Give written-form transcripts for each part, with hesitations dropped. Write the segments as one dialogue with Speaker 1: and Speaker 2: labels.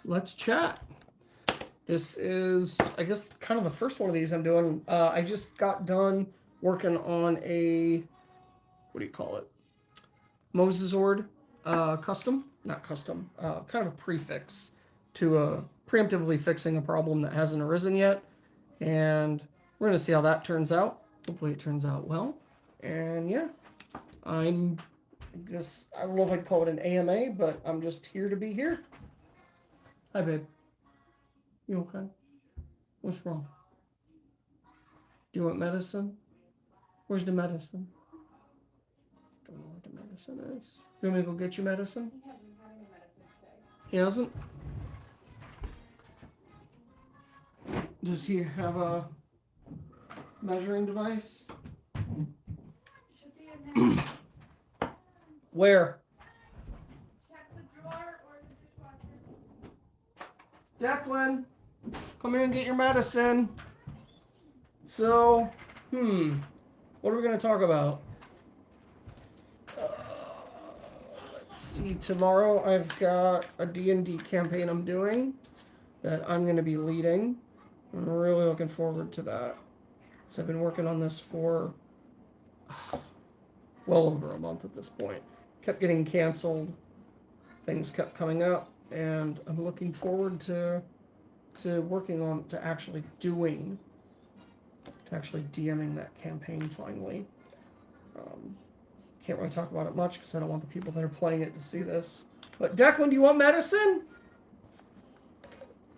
Speaker 1: let's chat. This is, I guess, kind of the first one of these I'm doing. I just got done working on a, what do you call it? Mosesord custom, not custom, kind of a prefix to preemptively fixing a problem that hasn't arisen yet. And we're going to see how that turns out. Hopefully it turns out well. And yeah, I don't know if I'd call it an AMA, but I'm just here to be here. Hi, babe. You okay? What's wrong? Do you want medicine? Where's the medicine? Don't know what the medicine is. You want me to go get you medicine?
Speaker 2: He hasn't had any medicine today.
Speaker 1: He hasn't? Does he have a measuring device?
Speaker 2: Should be in there.
Speaker 1: Where?
Speaker 2: Check the drawer or the dishwasher.
Speaker 1: Declan, come here and get your medicine. So, what are we going to talk about? Let's see. Tomorrow I've got a D&D campaign I'm doing that I'm going to be leading. I'm really looking forward to that. So I've been working on this for well over a month at this point. Kept getting canceled. Things kept coming up. And I'm looking forward to working on, to actually DMing that campaign finally. Can't really talk about it much because I don't want the people that are playing it to see this. But Declan, do you want medicine?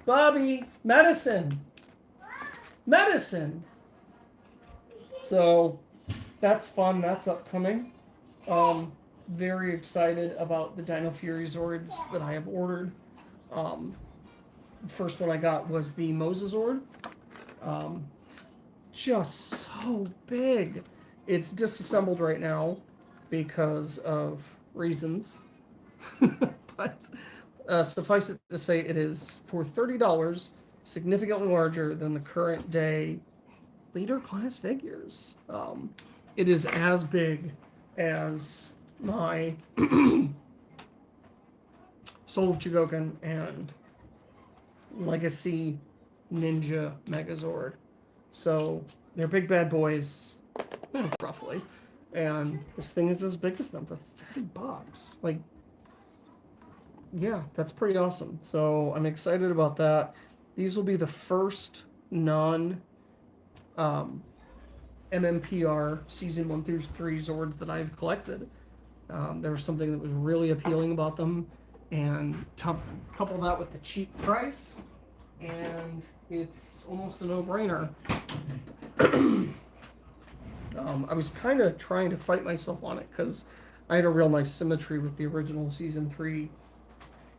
Speaker 1: Bobby, medicine. Medicine. So that's fun. That's upcoming. Very excited about the Dino Fury Zords that I have ordered. First one I got was the Mosesord. Just so big. It's disassembled right now because of reasons. But suffice it to say, it is for $30, significantly larger than the current day leader class figures. It is as big as my Soul of Chogokin and Legacy Ninja Megazord. So they're big bad boys, roughly. And this thing is as big as them for $30. Like, yeah, that's pretty awesome. So I'm excited about that. These will be the first non MMPR season 1 through 3 Zords that I've collected. There was something that was really appealing about them, and couple that with the cheap price, and it's almost a no-brainer. I was kind of trying to fight myself on it because I had a real nice symmetry with the original season 3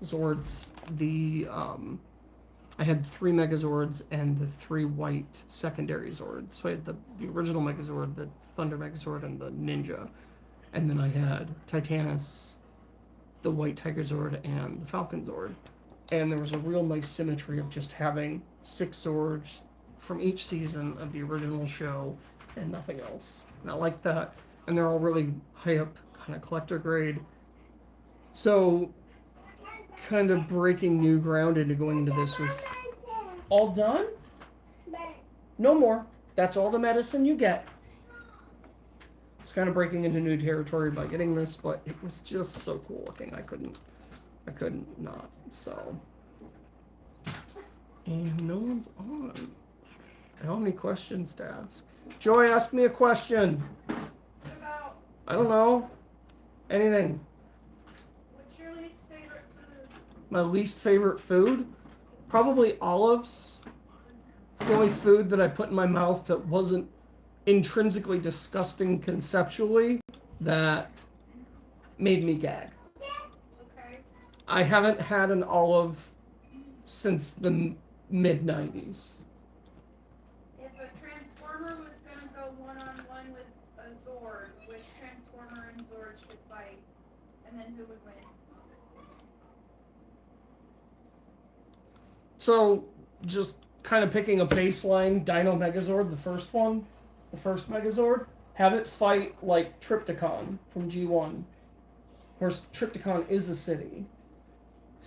Speaker 1: Zords. I had 3 Megazords and the 3 white secondary Zords. So I had the original Megazord, the Thunder Megazord, and the Ninja. And then I had Titanus, the white Tiger Zord, and the Falcon Zord. And there was a real nice symmetry of just having 6 Zords from each season of the original show and nothing else. And I like that. And they're all really high up, kind of collector grade. So kind of breaking new ground into going into this was all done? No more. That's all the medicine you get. It's kind of breaking into new territory by getting this, but it was just so cool looking. I couldn't not. So, and no one's on. I don't have any questions to ask. Joy, ask me a question.
Speaker 2: What about?
Speaker 1: I don't know. Anything.
Speaker 2: What's your least favorite food?
Speaker 1: My least favorite food? Probably olives. It's the only food that I put in my mouth that wasn't intrinsically disgusting conceptually that made me gag.
Speaker 2: Okay.
Speaker 1: I haven't had an olive since the mid-90s.
Speaker 2: If a Transformer was going to go one-on-one with a Zord, which Transformer and Zord should fight? And then who would win?
Speaker 1: So, just kind of picking a baseline Dino Megazord, the first one, the first Megazord, have it fight like Trypticon from G1. Of course, Trypticon is a city.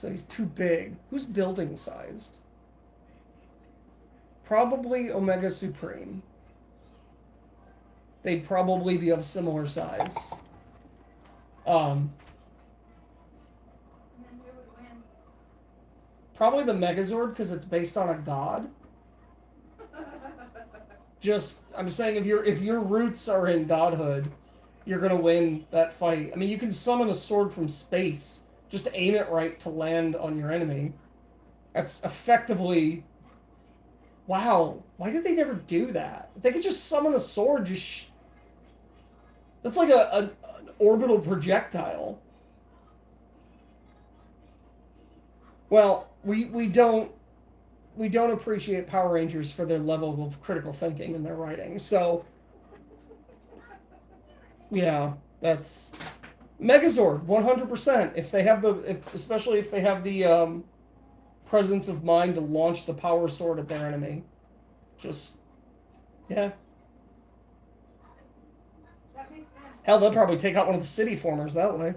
Speaker 1: So he's too big. Who's building sized? Probably Omega Supreme. They'd probably be of similar size.
Speaker 2: And then who would win?
Speaker 1: Probably the Megazord because it's based on a god. Just, I'm saying if your roots are in godhood, you're gonna win that fight. I mean, you can summon a sword from space. Just aim it right to land on your enemy. That's effectively. Wow, why did they never do that? If they could just summon a sword, that's like an orbital projectile. Well, we don't appreciate Power Rangers for their level of critical thinking in their writing. So, yeah, that's Megazord 100%. If they have especially if they have the presence of mind to launch the power sword at their enemy, just yeah.
Speaker 2: That makes sense.
Speaker 1: Hell, they'll probably take out one of the city formers that way.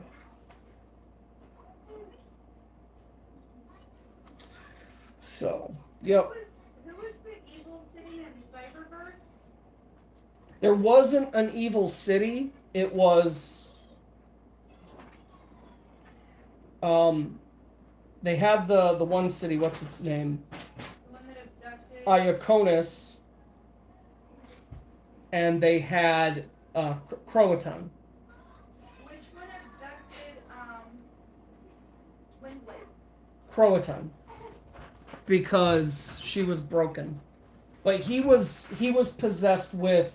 Speaker 1: So, yep.
Speaker 2: Who was the evil city in Cyberverse?
Speaker 1: There wasn't an evil city. It was they had the one city, what's its name?
Speaker 2: The one that abducted
Speaker 1: Iaconus, and they had Croatan.
Speaker 2: Which one abducted Windblade?
Speaker 1: Croatan. Because she was broken. But he was possessed with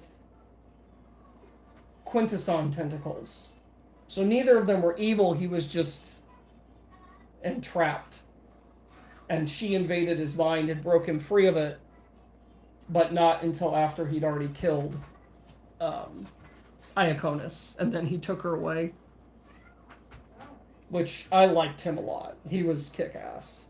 Speaker 1: Quintesson tentacles. So neither of them were evil, he was just entrapped. And she invaded his mind and broke him free of it, but not until after he'd already killed Iaconus. And then he took her away. Which I liked him a lot. He was kick-ass.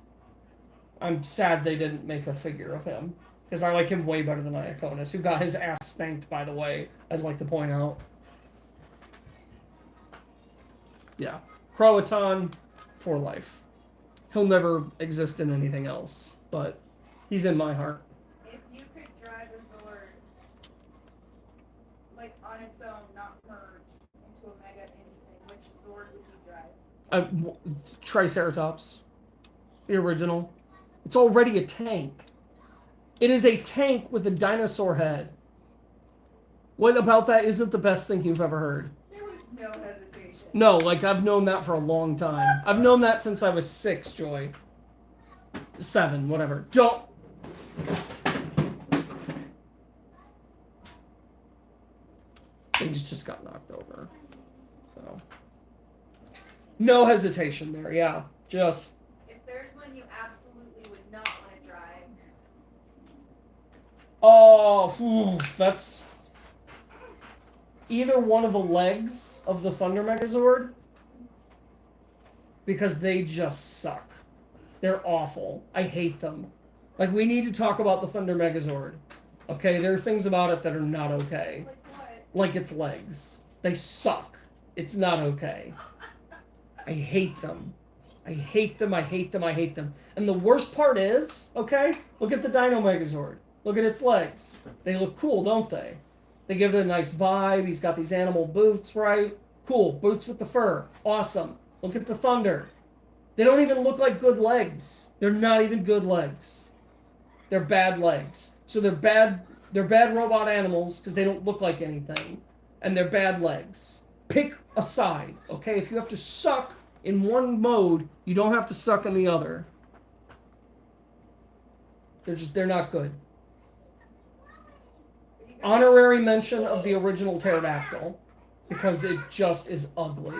Speaker 1: I'm sad they didn't make a figure of him. Because I like him way better than Iaconus, who got his ass spanked, by the way, I'd like to point out. Yeah. Croatan for life. He'll never exist in anything else, but he's in my heart.
Speaker 2: If you could drive a Zord, like on its own, not merge into a mega anything, which Zord would you drive?
Speaker 1: Triceratops. The original. It's already a tank. It is a tank with a dinosaur head. What about that isn't the best thing you've ever heard?
Speaker 2: There was no hesitation.
Speaker 1: No, like I've known that for a long time. I've known that since I was 6, Joy. 7, whatever. Don't. Things just got knocked over. So. No hesitation there, yeah. Just.
Speaker 2: If there's one you absolutely would not want to drive.
Speaker 1: Oh, that's either one of the legs of the Thunder Megazord, because they just suck. They're awful. I hate them. Like, we need to talk about the Thunder Megazord. Okay, there are things about it that are not okay.
Speaker 2: Like what?
Speaker 1: Like its legs. They suck. It's not okay. I hate them. I hate them, I hate them, I hate them. And the worst part is, okay, look at the Dino Megazord. Look at its legs. They look cool, don't they? They give it a nice vibe. He's got these animal boots, right? Cool. Boots with the fur. Awesome. Look at the Thunder. They don't even look like good legs. They're not even good legs. They're bad legs. So they're bad robot animals because they don't look like anything. And they're bad legs. Pick a side, okay? If you have to suck in one mode, you don't have to suck in the other. They're not good. Honorary mention of the original pterodactyl, because it just is ugly.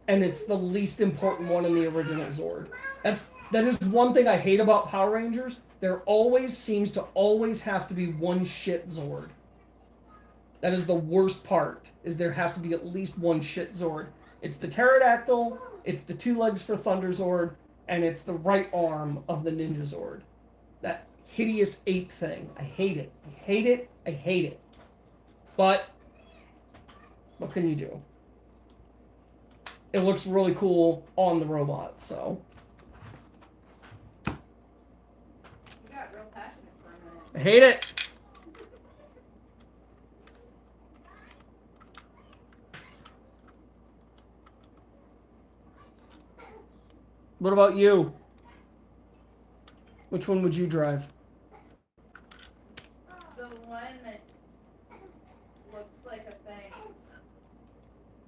Speaker 1: And it's the least important one in the original Zord. That is one thing I hate about Power Rangers. There always seems to always have to be one shit Zord. That is the worst part, is there has to be at least one shit Zord. It's the pterodactyl, it's the 2 legs for Thunder Zord, and it's the right arm of the Ninja Zord. That hideous ape thing. I hate it. I hate it. I hate it. But what can you do? it looks really cool on the robot, so.
Speaker 2: You got real passionate for a minute.
Speaker 1: I hate it. What about you? Which one would you drive?
Speaker 2: The one that looks like a thing.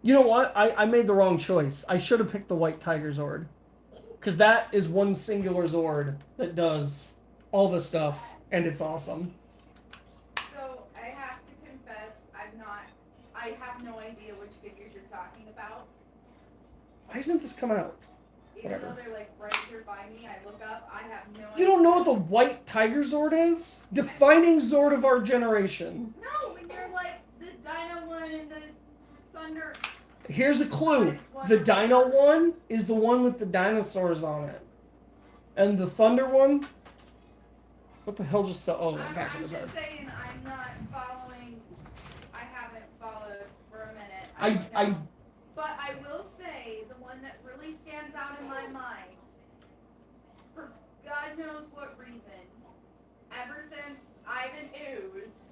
Speaker 1: You know what? I made the wrong choice. I should have picked the White Tiger Zord. Because that is one singular Zord that does all the stuff, and it's awesome.
Speaker 2: So, I have to confess, I have no idea which figures you're talking about.
Speaker 1: Why hasn't this come out?
Speaker 2: Even
Speaker 1: Whatever.
Speaker 2: though they're like right here by me, I look up, I have no idea.
Speaker 1: You don't know what the White Tiger Zord is? Defining Zord of our generation.
Speaker 2: No, when you're like the Dino one and the Thunder.
Speaker 1: Here's a clue. The Dino one is the one with the dinosaurs on it. And the Thunder one... What the hell just fell? Oh, back in
Speaker 2: I'm
Speaker 1: his head.
Speaker 2: just saying I'm not following. I haven't followed for a minute. But I will say the one that really stands out in my mind, for God knows what reason, ever since Ivan oozed,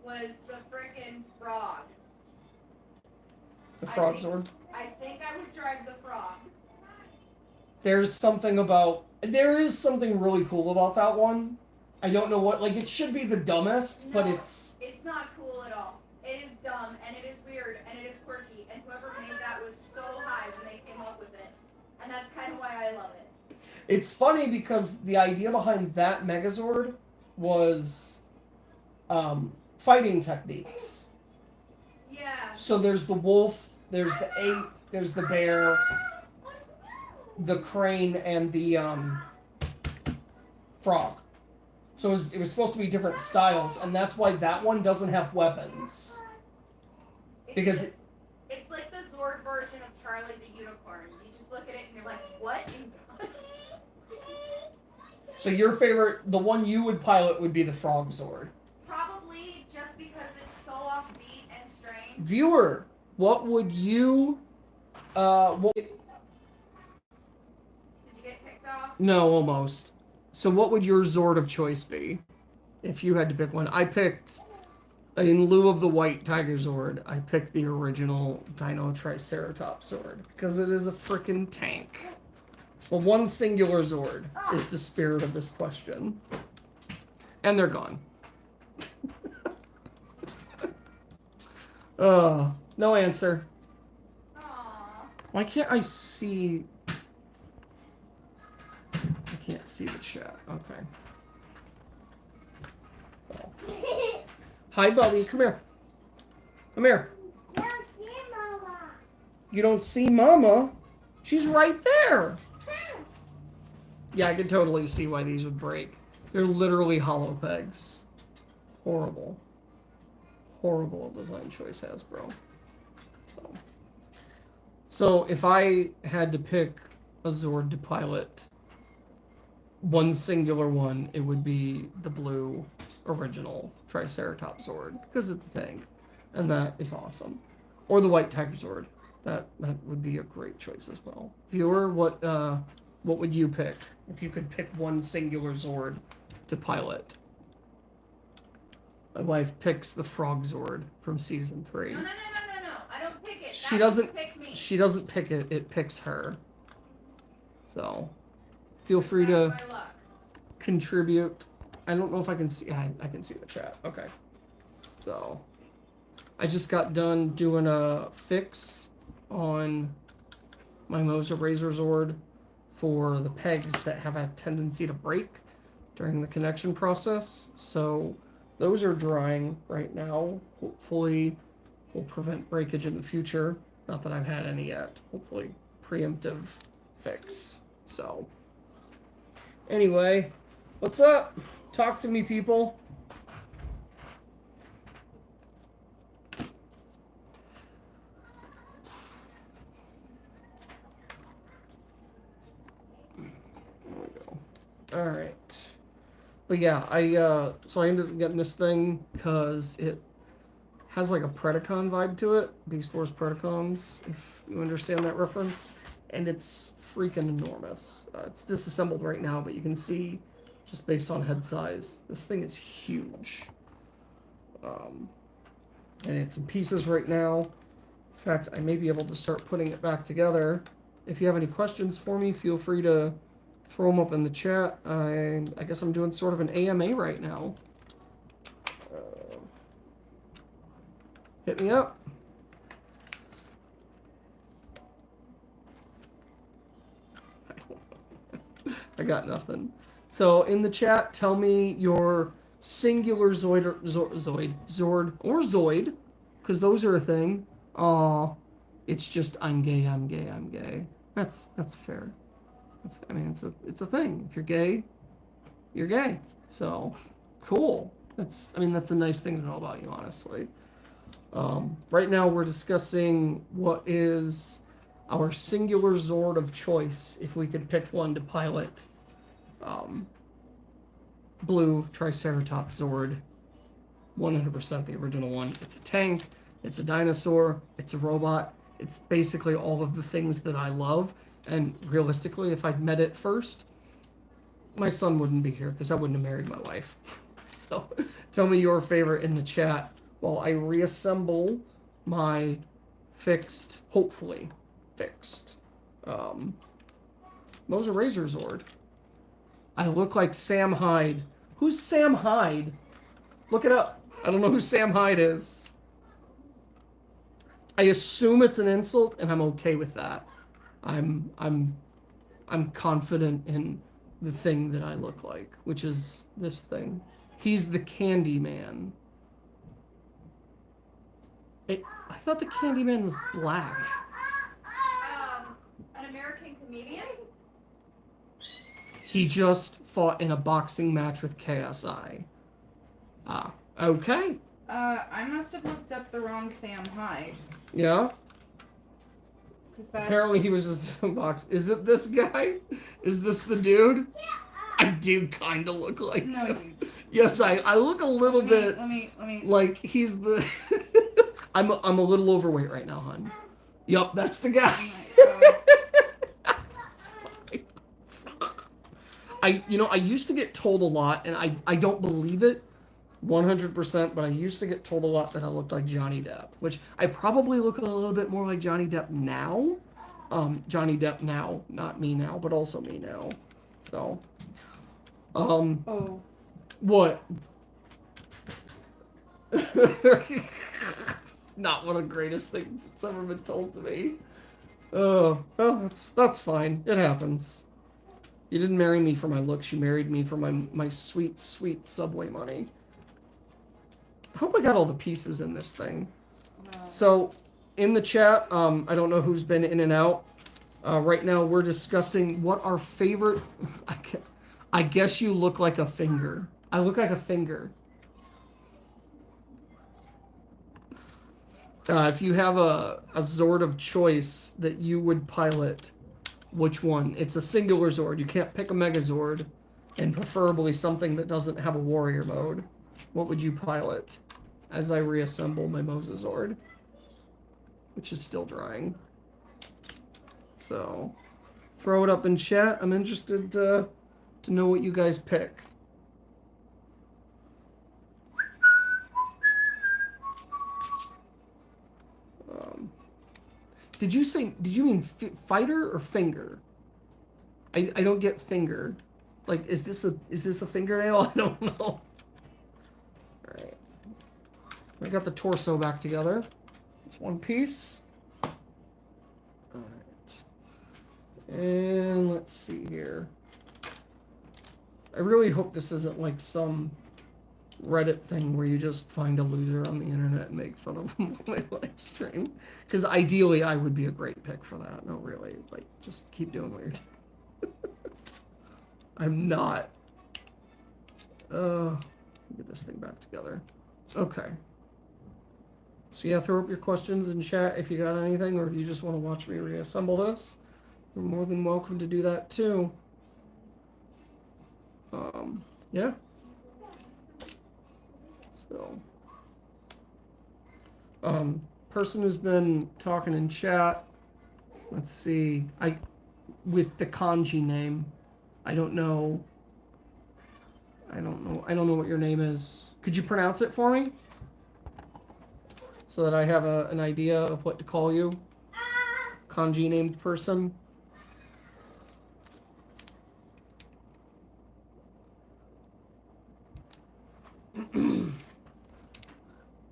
Speaker 2: was the frickin' frog.
Speaker 1: The Frog Zord.
Speaker 2: I think I would drive the frog.
Speaker 1: There is something really cool about that one. I don't know what, like, it should be the dumbest, but it's
Speaker 2: not cool at all. It is dumb, and it is weird, and it is quirky, and whoever made that was so high when they came up with it. And that's kind of why I love it.
Speaker 1: It's funny because the idea behind that Megazord was fighting techniques.
Speaker 2: Yeah.
Speaker 1: So there's the wolf, there's the ape, there's the bear, the crane, and the frog. So it was supposed to be different styles, and that's why that one doesn't have weapons. Because
Speaker 2: it's like the Zord version of Charlie the Unicorn. You just look at it and you're like, what in God's...
Speaker 1: So your favorite, the one you would pilot would be the Frog Zord.
Speaker 2: Probably just because it's so offbeat and strange.
Speaker 1: Viewer, what would you
Speaker 2: Did you get picked off?
Speaker 1: No, almost. So what would your Zord of choice be? If you had to pick one. I picked, in lieu of the White Tiger Zord, I picked the original Dino Triceratops Zord. Because it is a freaking tank. Well, one singular Zord is the spirit of this question. And they're gone. No answer.
Speaker 2: Aww.
Speaker 1: Why can't I see... I can't see the chat. Okay. So. Hi, buddy. Come here. Come here.
Speaker 3: I don't see Mama.
Speaker 1: You don't see Mama? She's right there. Yeah, I could totally see why these would break. They're literally hollow pegs. Horrible. Horrible design choice, Hasbro. So if I had to pick a Zord to pilot, one singular one, it would be the blue original Triceratops Zord, because it's a tank, and that is awesome. Or the White Tiger Zord. That would be a great choice as well. Viewer, what would you pick if you could pick one singular Zord to pilot? My wife picks the Frog Zord from season 3.
Speaker 2: No. I don't pick it.
Speaker 1: She
Speaker 2: That
Speaker 1: doesn't
Speaker 2: pick me.
Speaker 1: She doesn't pick it, it picks her. So feel free
Speaker 2: That's
Speaker 1: to
Speaker 2: my luck.
Speaker 1: contribute. I don't know if I can see I can see the chat. Okay. So I just got done doing a fix on my Moser Razor Zord for the pegs that have a tendency to break during the connection process. So those are drying right now. Hopefully will prevent breakage in the future. Not that I've had any yet. Hopefully preemptive fix. So anyway, what's up? Talk to me, people. There we go. All right. But yeah, so I ended up getting this thing because it has like a Predacon vibe to it. Beast Wars Predacons, if you understand that reference. And it's freaking enormous. It's disassembled right now, but you can see, just based on head size, this thing is huge. And it's in pieces right now. In fact, I may be able to start putting it back together. If you have any questions for me, feel free to throw them up in the chat. I guess I'm doing sort of an AMA right now. Hit me up. I got nothing. So in the chat, tell me your singular Zord or Zoid, because those are a thing. It's just I'm gay, I'm gay, I'm gay. That's fair. I mean, it's a thing. If you're gay, you're gay. So cool. That's a nice thing to know about you, honestly. Right now we're discussing what is our singular Zord of choice if we could pick one to pilot. Blue Triceratops Zord, 100% the original one. It's a tank, it's a dinosaur, it's a robot. It's basically all of the things that I love. And realistically, if I'd met it first, my son wouldn't be here because I wouldn't have married my wife. So tell me your favorite in the chat while I reassemble my fixed, hopefully fixed, Moser Razor Zord. I look like Sam Hyde. Who's Sam Hyde? Look it up. I don't know who Sam Hyde is. I assume it's an insult, and I'm okay with that. I'm confident in the thing that I look like, which is this thing. He's the Candy Man. I thought the Candy Man was black.
Speaker 2: An American comedian?
Speaker 1: He just fought in a boxing match with KSI. Ah, okay.
Speaker 2: I must have looked up the wrong Sam Hyde.
Speaker 1: Yeah?
Speaker 2: That's...
Speaker 1: Apparently he was just a box. Is it this guy? Is this the dude? I do kind of look like
Speaker 2: No,
Speaker 1: him. Yes, I look a little bit
Speaker 2: Let me.
Speaker 1: like he's the... I'm a little overweight right now, hon. Yup, that's the guy. It's fine. I used to get told a lot, and I don't believe it 100%, but I used to get told a lot that I looked like Johnny Depp, which I probably look a little bit more like Johnny Depp now. Johnny Depp now, not me now, but also me now. So,
Speaker 2: Oh.
Speaker 1: What? It's not one of the greatest things that's ever been told to me. Oh, well, that's fine. It happens. You didn't marry me for my looks. You married me for my sweet, sweet Subway money. I hope I got all the pieces in this thing. So, in the chat, I don't know who's been in and out. Right now, we're discussing what our favorite... I guess you look like a finger. I look like a finger. If you have a Zord of choice that you would pilot, which one? It's a singular Zord. You can't pick a Megazord, and preferably something that doesn't have a warrior mode. What would you pilot? As I reassemble my Mosazord, which is still drying. So, throw it up in chat. I'm interested to know what you guys pick. Did you mean fighter or finger? I don't get finger. Like, is this a fingernail? I don't know. All right. I got the torso back together. It's one piece. All right. And let's see here. I really hope this isn't like some Reddit thing where you just find a loser on the internet and make fun of them on my live stream. Because ideally, I would be a great pick for that. No, really. Like, just keep doing what you're doing. I'm not. Get this thing back together. Okay. So yeah, throw up your questions in chat if you got anything, or if you just want to watch me reassemble this. You're more than welcome to do that too. Yeah. So, Person who's been talking in chat. Let's see. With the kanji name. I don't know. I don't know what your name is. Could you pronounce it for me? So that I have an idea of what to call you. Kanji named person.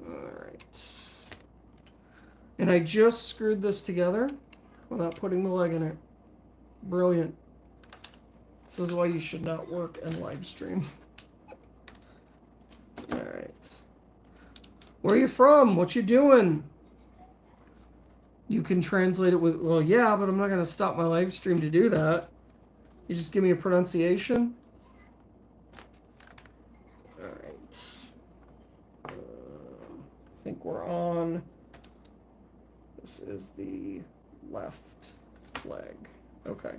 Speaker 1: Alright. And I just screwed this together without putting the leg in it. Brilliant. This is why you should not work and live stream. Alright. Where are you from? What you doing? You can translate it with, well, yeah, but I'm not going to stop my live stream to do that. You just give me a pronunciation. Alright. I think we're on. This is the left leg. Okay.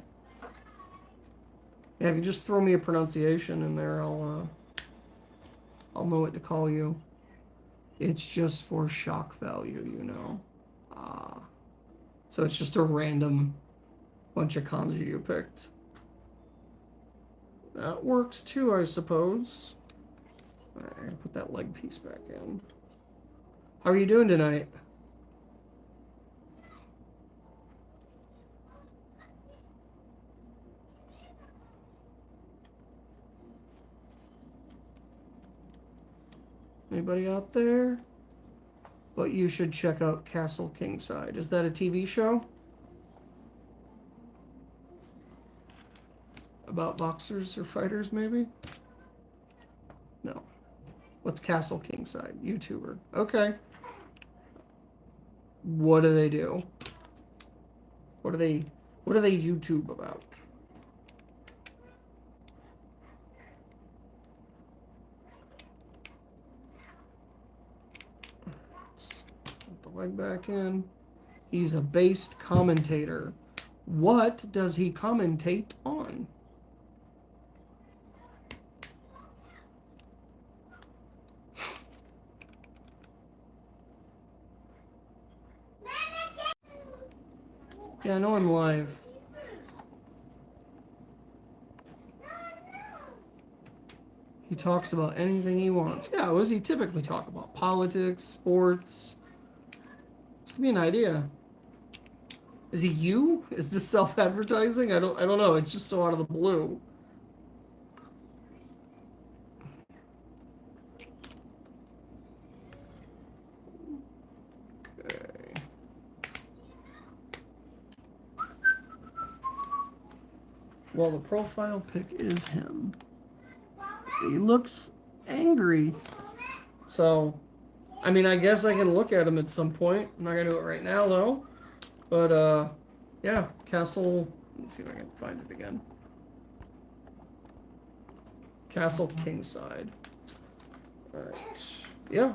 Speaker 1: Yeah, if you just throw me a pronunciation in there, I'll know what to call you. It's just for shock value, you know. So it's just a random bunch of kanji you picked. That works too, I suppose. Alright, I'm gonna put that leg piece back in. How are you doing tonight? Anybody out there? But you should check out Castle Kingside. Is that a TV show? About boxers or fighters, maybe? No. What's Castle Kingside? YouTuber. Okay. What do they do? What do they YouTube about? Leg back in. He's a based commentator. What does he commentate on? Yeah, I know I'm live. He talks about anything he wants. Yeah, what does he typically talk about? Politics, sports. Give me an idea. Is he you? Is this self-advertising? I don't know. It's just so out of the blue. Okay. Well, the profile pic is him. He looks angry. So, I mean, I guess I can look at him at some point. I'm not gonna do it right now, though. But, yeah, Castle. Let's see if I can find it again. Castle Kingside. Alright. Yeah,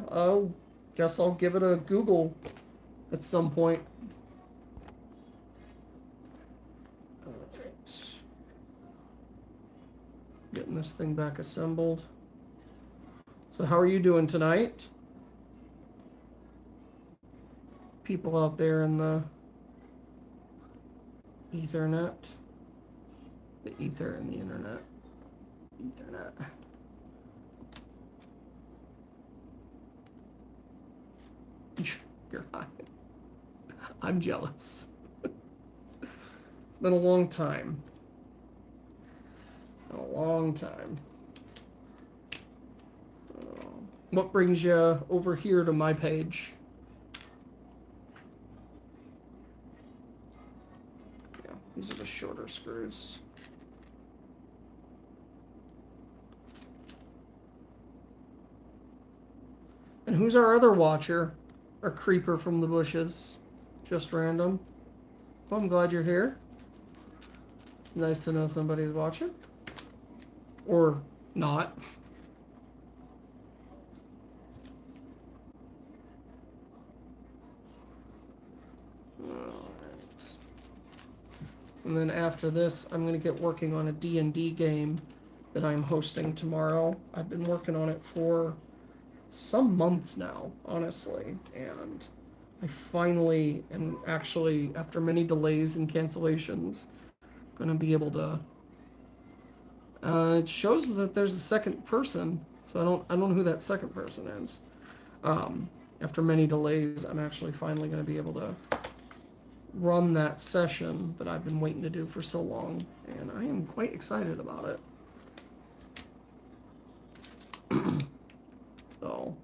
Speaker 1: guess I'll give it a Google at some point. Alright. Getting this thing back assembled. So how are you doing tonight? People out there in the Ethernet. The ether and the internet. Ethernet. You're high. I'm jealous. It's been a long time. A long time. What brings you over here to my page? Yeah, these are the shorter screws. And who's our other watcher? Or creeper from the bushes? Just random. Well, I'm glad you're here. Nice to know somebody's watching. Or not. And then after this, I'm going to get working on a D&D game that I'm hosting tomorrow. I've been working on it for some months now, honestly, and I finally, and actually after many delays and cancellations, gonna be able to. It shows that there's a second person, so I don't know who that second person is. After many delays, I'm actually finally gonna be able to run that session that I've been waiting to do for so long, and I am quite excited about it. So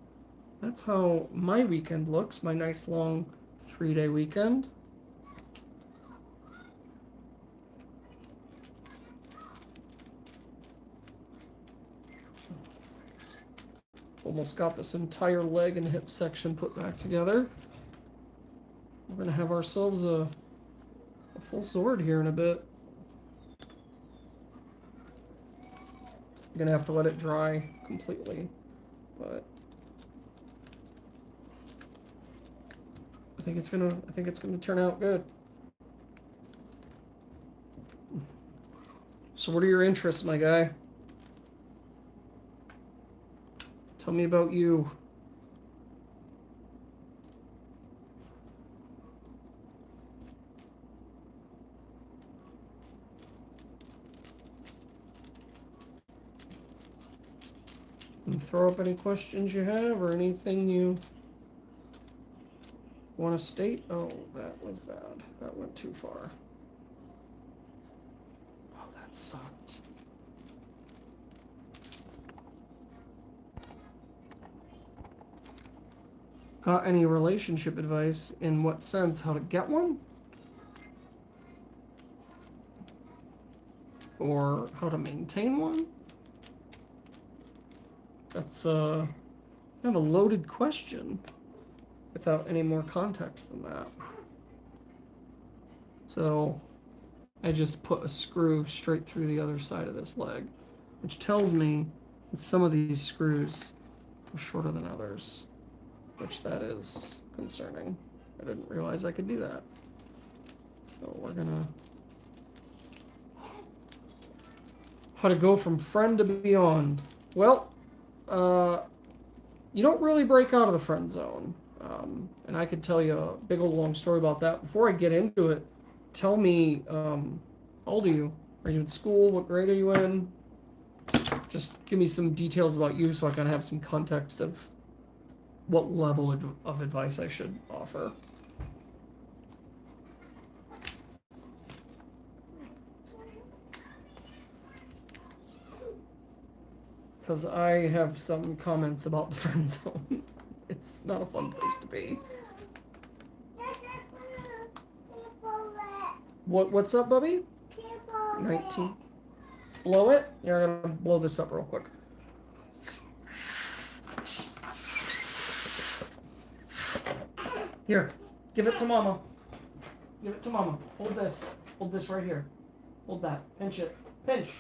Speaker 1: that's how my weekend looks, my nice long 3-day weekend. Almost got this entire leg and hip section put back together. We're gonna have ourselves a full sword here in a bit. I'm gonna have to let it dry completely, but I think it's gonna turn out good. So what are your interests, my guy? Tell me about you. And throw up any questions you have or anything you want to state. Oh, that was bad. That went too far. Oh, that sucked. Got any relationship advice? In what sense? How to get one? Or how to maintain one? That's kind of a loaded question without any more context than that. So I just put a screw straight through the other side of this leg, which tells me that some of these screws are shorter than others, which that is concerning. I didn't realize I could do that. So we're gonna... How to go from friend to beyond. Well, you don't really break out of the friend zone. And I could tell you a big old long story about that. Before I get into it, tell me, how old are you? Are you in school? What grade are you in? Just give me some details about you so I can have some context of what level of advice I should offer. Because I have some comments about the friend zone. It's not a fun place to be. What's up, Bubby? 19. Blow it? Yeah, I'm gonna blow this up real quick. Here, give it to Mama. Give it to Mama. Hold this. Hold this right here. Hold that. Pinch it. Pinch.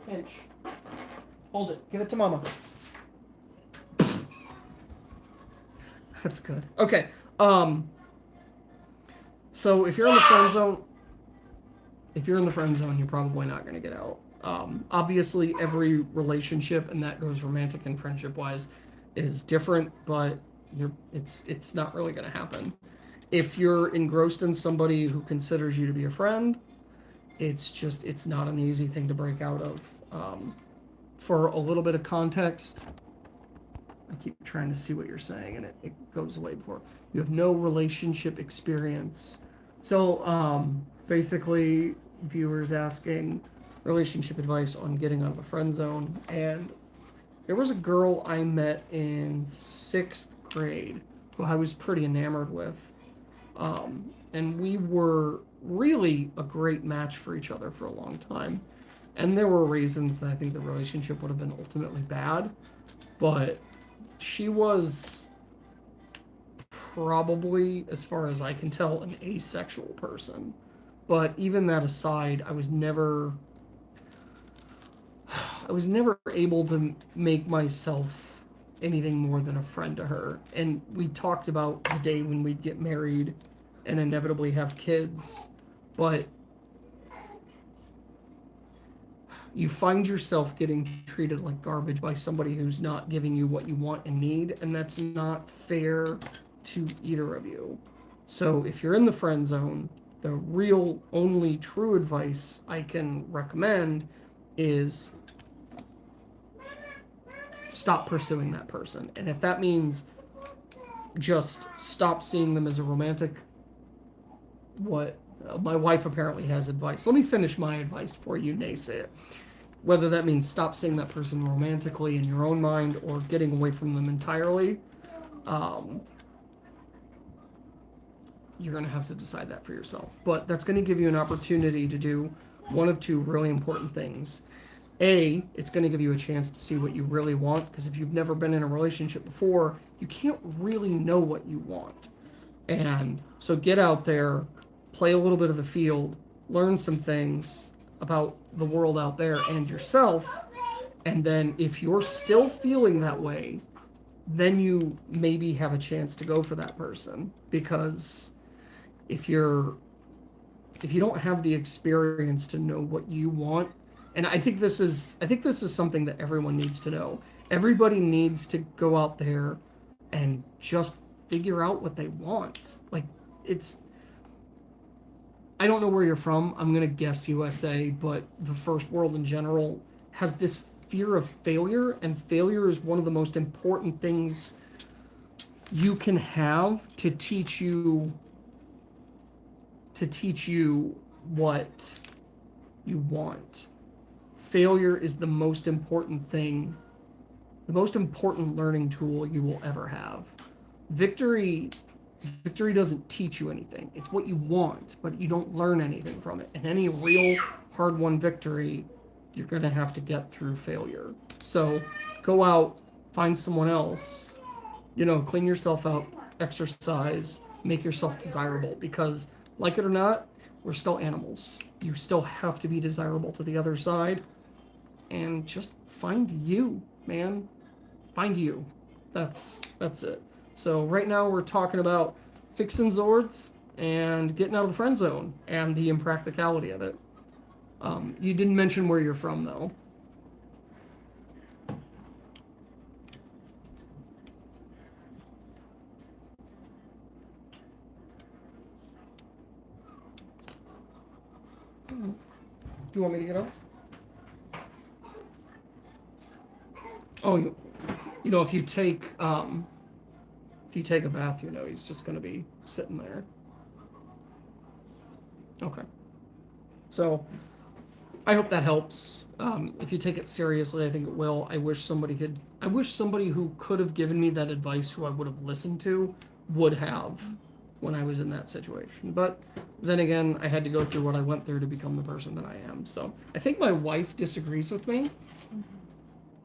Speaker 1: Pinch. Hold it. Give it to Mama. That's good. Okay. So if you're in the friend zone, you're probably not going to get out. Obviously, every relationship, and that goes romantic and friendship-wise, is different, but it's not really going to happen. If you're engrossed in somebody who considers you to be a friend, it's not an easy thing to break out of. For a little bit of context, I keep trying to see what you're saying, and it goes away before. You have no relationship experience. So, basically, viewers asking relationship advice on getting out of the friend zone. And there was a girl I met in 6th grade who I was pretty enamored with. And we were really a great match for each other for a long time. And there were reasons that I think the relationship would have been ultimately bad. But she was probably, as far as I can tell, an asexual person. But even that aside, I was never able to make myself anything more than a friend to her. And we talked about the day when we'd get married and inevitably have kids. But you find yourself getting treated like garbage by somebody who's not giving you what you want and need, and that's not fair to either of you. So if you're in the friend zone, the real only true advice I can recommend is stop pursuing that person. And if that means just stop seeing them as a romantic, what my wife apparently has advice. Let me finish my advice for you, naysayer. Whether that means stop seeing that person romantically in your own mind or getting away from them entirely, you're going to have to decide that for yourself. But that's going to give you an opportunity to do one of two really important things. A, it's going to give you a chance to see what you really want, because if you've never been in a relationship before, you can't really know what you want. And so get out there, play a little bit of the field, learn some things about the world out there and yourself, and then if you're still feeling that way, then you maybe have a chance to go for that person. Because if you don't have the experience to know what you want, and I think this is something that everyone needs to know. Everybody needs to go out there and just figure out what they want. Like, I don't know where you're from. I'm going to guess USA, but the first world in general has this fear of failure, and failure is one of the most important things you can have to teach you what you want. Failure is the most important thing, the most important learning tool you will ever have. Victory doesn't teach you anything. It's what you want, but you don't learn anything from it. And any real hard-won victory, you're going to have to get through failure. So go out, find someone else, clean yourself up, exercise, make yourself desirable, because like it or not, we're still animals. You still have to be desirable to the other side, and just find you, man. Find you. That's it. So right now we're talking about fixing Zords and getting out of the friend zone and the impracticality of it. You didn't mention where you're from, though. Do you want me to get up? Oh, if you take a bath, he's just going to be sitting there. Okay. So I hope that helps. If you take it seriously, I think it will. I wish somebody who could have given me that advice, who I would have listened to, would have when I was in that situation. But then again, I had to go through what I went through to become the person that I am. So I think my wife disagrees with me.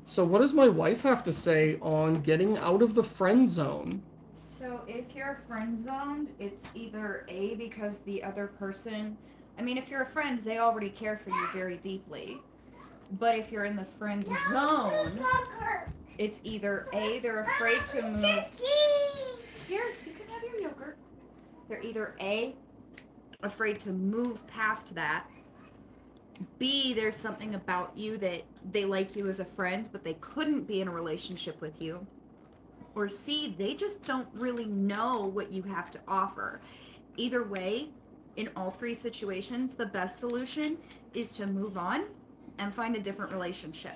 Speaker 1: So what does my wife have to say on getting out of the friend zone?
Speaker 2: So if you're friend zoned, it's either A, because the other person, if you're a friend, they already care for you very deeply. But if you're in the friend zone, it's either A, they're afraid to move. Here, you can have your yogurt. They're either A, afraid to move past that. B, there's something about you that they like you as a friend, but they couldn't be in a relationship with you. Or C, they just don't really know what you have to offer. Either way, in all three situations, the best solution is to move on and find a different relationship.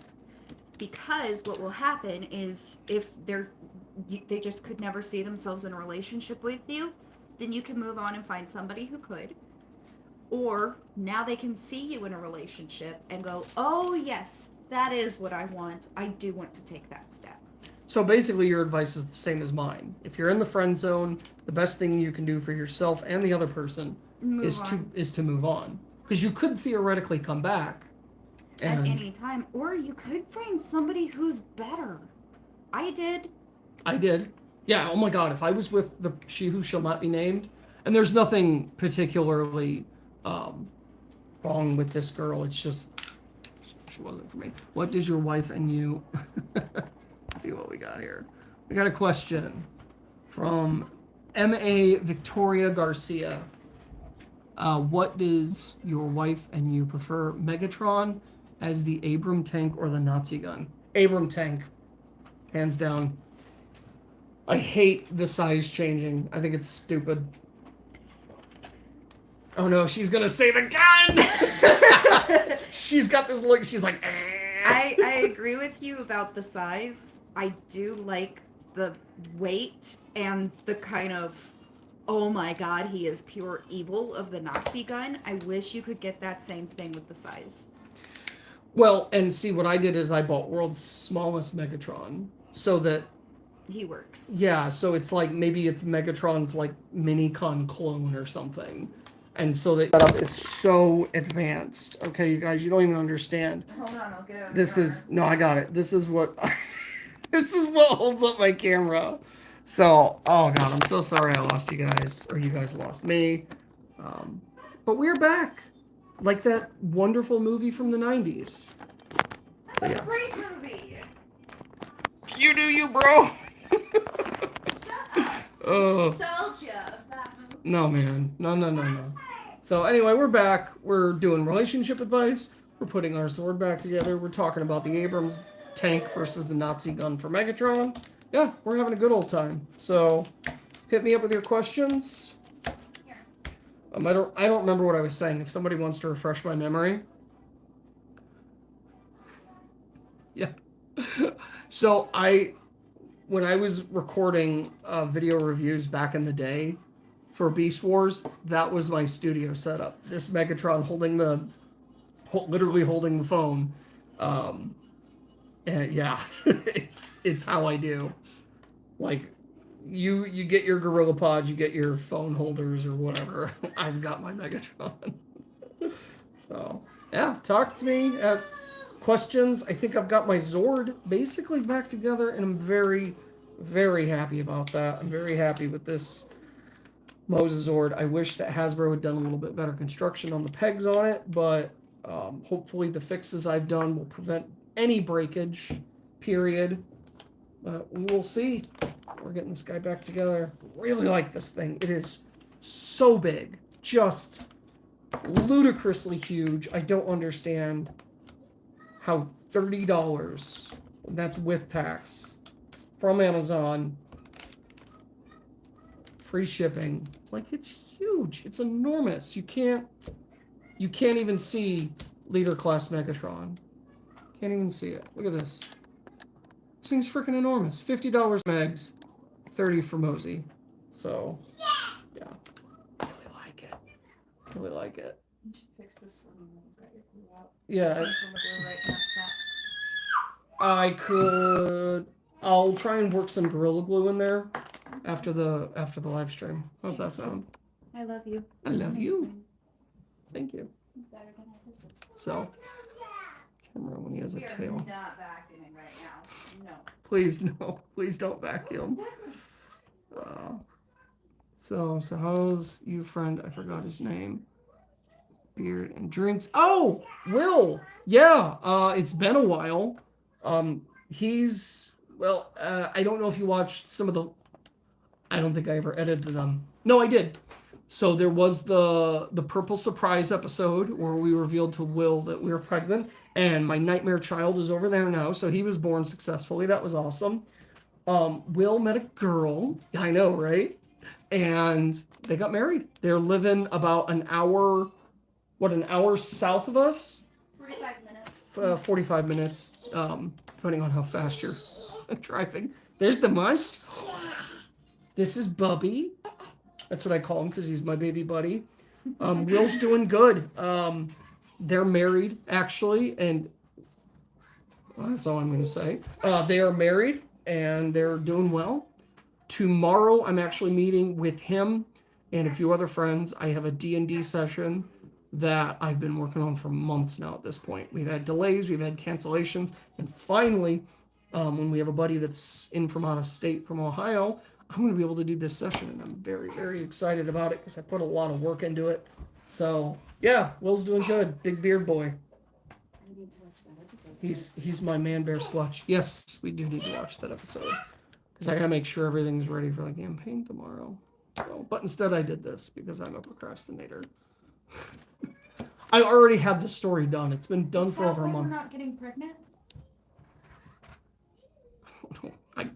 Speaker 2: Because what will happen is if they just could never see themselves in a relationship with you, then you can move on and find somebody who could. Or now they can see you in a relationship and go, oh yes, that is what I want. I do want to take that step.
Speaker 1: So basically your advice is the same as mine. If you're in the friend zone, the best thing you can do for yourself and the other person is to move on. Because you could theoretically come back.
Speaker 2: At any time. Or you could find somebody who's better. I did. Yeah, oh my god, if I was with the she who shall not be named, and there's nothing particularly wrong with this girl, it's just she wasn't for me. What does your wife and you let's see what we got here. We got a question from M.A. Victoria Garcia. What does your wife and you prefer, Megatron,
Speaker 1: as the Abram tank or the Nazi gun? Abram tank, hands down. I hate the size changing. I think it's stupid. Oh no, she's gonna say the gun! She's got this look, she's like,
Speaker 2: I agree with you about the size. I do like the weight and the kind of, oh my god, he is pure evil of the Nazi gun. I wish you could get that same thing with the size.
Speaker 1: Well, and see, what I did is I bought world's smallest Megatron, so that
Speaker 2: he works.
Speaker 1: Yeah, so it's like maybe it's Megatron's like Minicon clone or something. And so the setup is so advanced. Okay, you guys, you don't even understand.
Speaker 2: Hold on, I'll get it.
Speaker 1: This is no, I got it. This is what this is what holds up my camera. So, oh god, I'm so sorry I lost you guys, or you guys lost me. But we're back, like that wonderful movie from the '90s.
Speaker 2: That's a great movie.
Speaker 1: You do you, bro.
Speaker 2: Oh. Nostalgia of that movie.
Speaker 1: No, man. No. So anyway, we're back. We're doing relationship advice. We're putting our sword back together. We're talking about the Abrams tank versus the Nazi gun for Megatron. Yeah, we're having a good old time. So hit me up with your questions. I don't remember what I was saying. If somebody wants to refresh my memory. Yeah. So when I was recording video reviews back in the day for Beast Wars, that was my studio setup. This Megatron literally holding the phone. And yeah, it's how I do. Like, you get your Gorilla Pods, you get your phone holders or whatever. I've got my Megatron. So yeah, talk to me. Questions. I think I've got my Zord basically back together, and I'm very, very happy about that. I'm very happy with this Moses Zord. I wish that Hasbro had done a little bit better construction on the pegs on it, but hopefully the fixes I've done will prevent any breakage, period. But we will see. We're getting this guy back together. Really like this thing. It is so big. Just ludicrously huge. I don't understand how $30, that's with tax, from Amazon, free shipping, like, it's huge. It's enormous. You can't even see leader class Megatron. Can't even see it. Look at this. This thing's freaking enormous. $50 Megs, $30 for Mosey. So yeah, really like it. Really like it.
Speaker 2: You should fix this one when you've got your glue out.
Speaker 1: Yeah.
Speaker 2: Right past that.
Speaker 1: I could. I'll try and work some Gorilla Glue in there after the live stream. How's that sound?
Speaker 2: I love you.
Speaker 1: I love you. Thank you.
Speaker 2: Better than I deserve.
Speaker 1: So, camera when he has a tail.
Speaker 2: We are not vacuuming right now. No.
Speaker 1: Please no. Please don't vacuum. So how's you friend? I forgot his name. Beard and drinks. Oh, Will. Yeah. It's been a while. I don't know if you watched some of the. I don't think I ever edited them. No, I did. So there was the Purple Surprise episode where we revealed to Will that we were pregnant, and my nightmare child is over there now. So he was born successfully. That was awesome. Will met a girl. I know, right? And they got married. They're living about an hour south of us?
Speaker 2: 45 minutes.
Speaker 1: 45 minutes, depending on how fast you're driving. There's the monster. This is Bubby. That's what I call him because he's my baby buddy. Will's doing good. They're married, actually, and well, that's all I'm going to say. They are married, and they're doing well. Tomorrow, I'm actually meeting with him and a few other friends. I have a D&D session that I've been working on for months now at this point. We've had delays, we've had cancellations, and finally, when we have a buddy that's in from out of state, from Ohio, I'm going to be able to do this session, and I'm very, very excited about it because I put a lot of work into it. So, yeah, Will's doing good. Big beard boy. He's my man bear squatch. Yes, we do need to watch that episode because I got to make sure everything's ready for the campaign tomorrow. So, but instead I did this because I'm a procrastinator. I already had the story done. It's been done
Speaker 4: Is
Speaker 1: for
Speaker 4: that
Speaker 1: over a
Speaker 4: why we're
Speaker 1: month.
Speaker 4: not getting pregnant?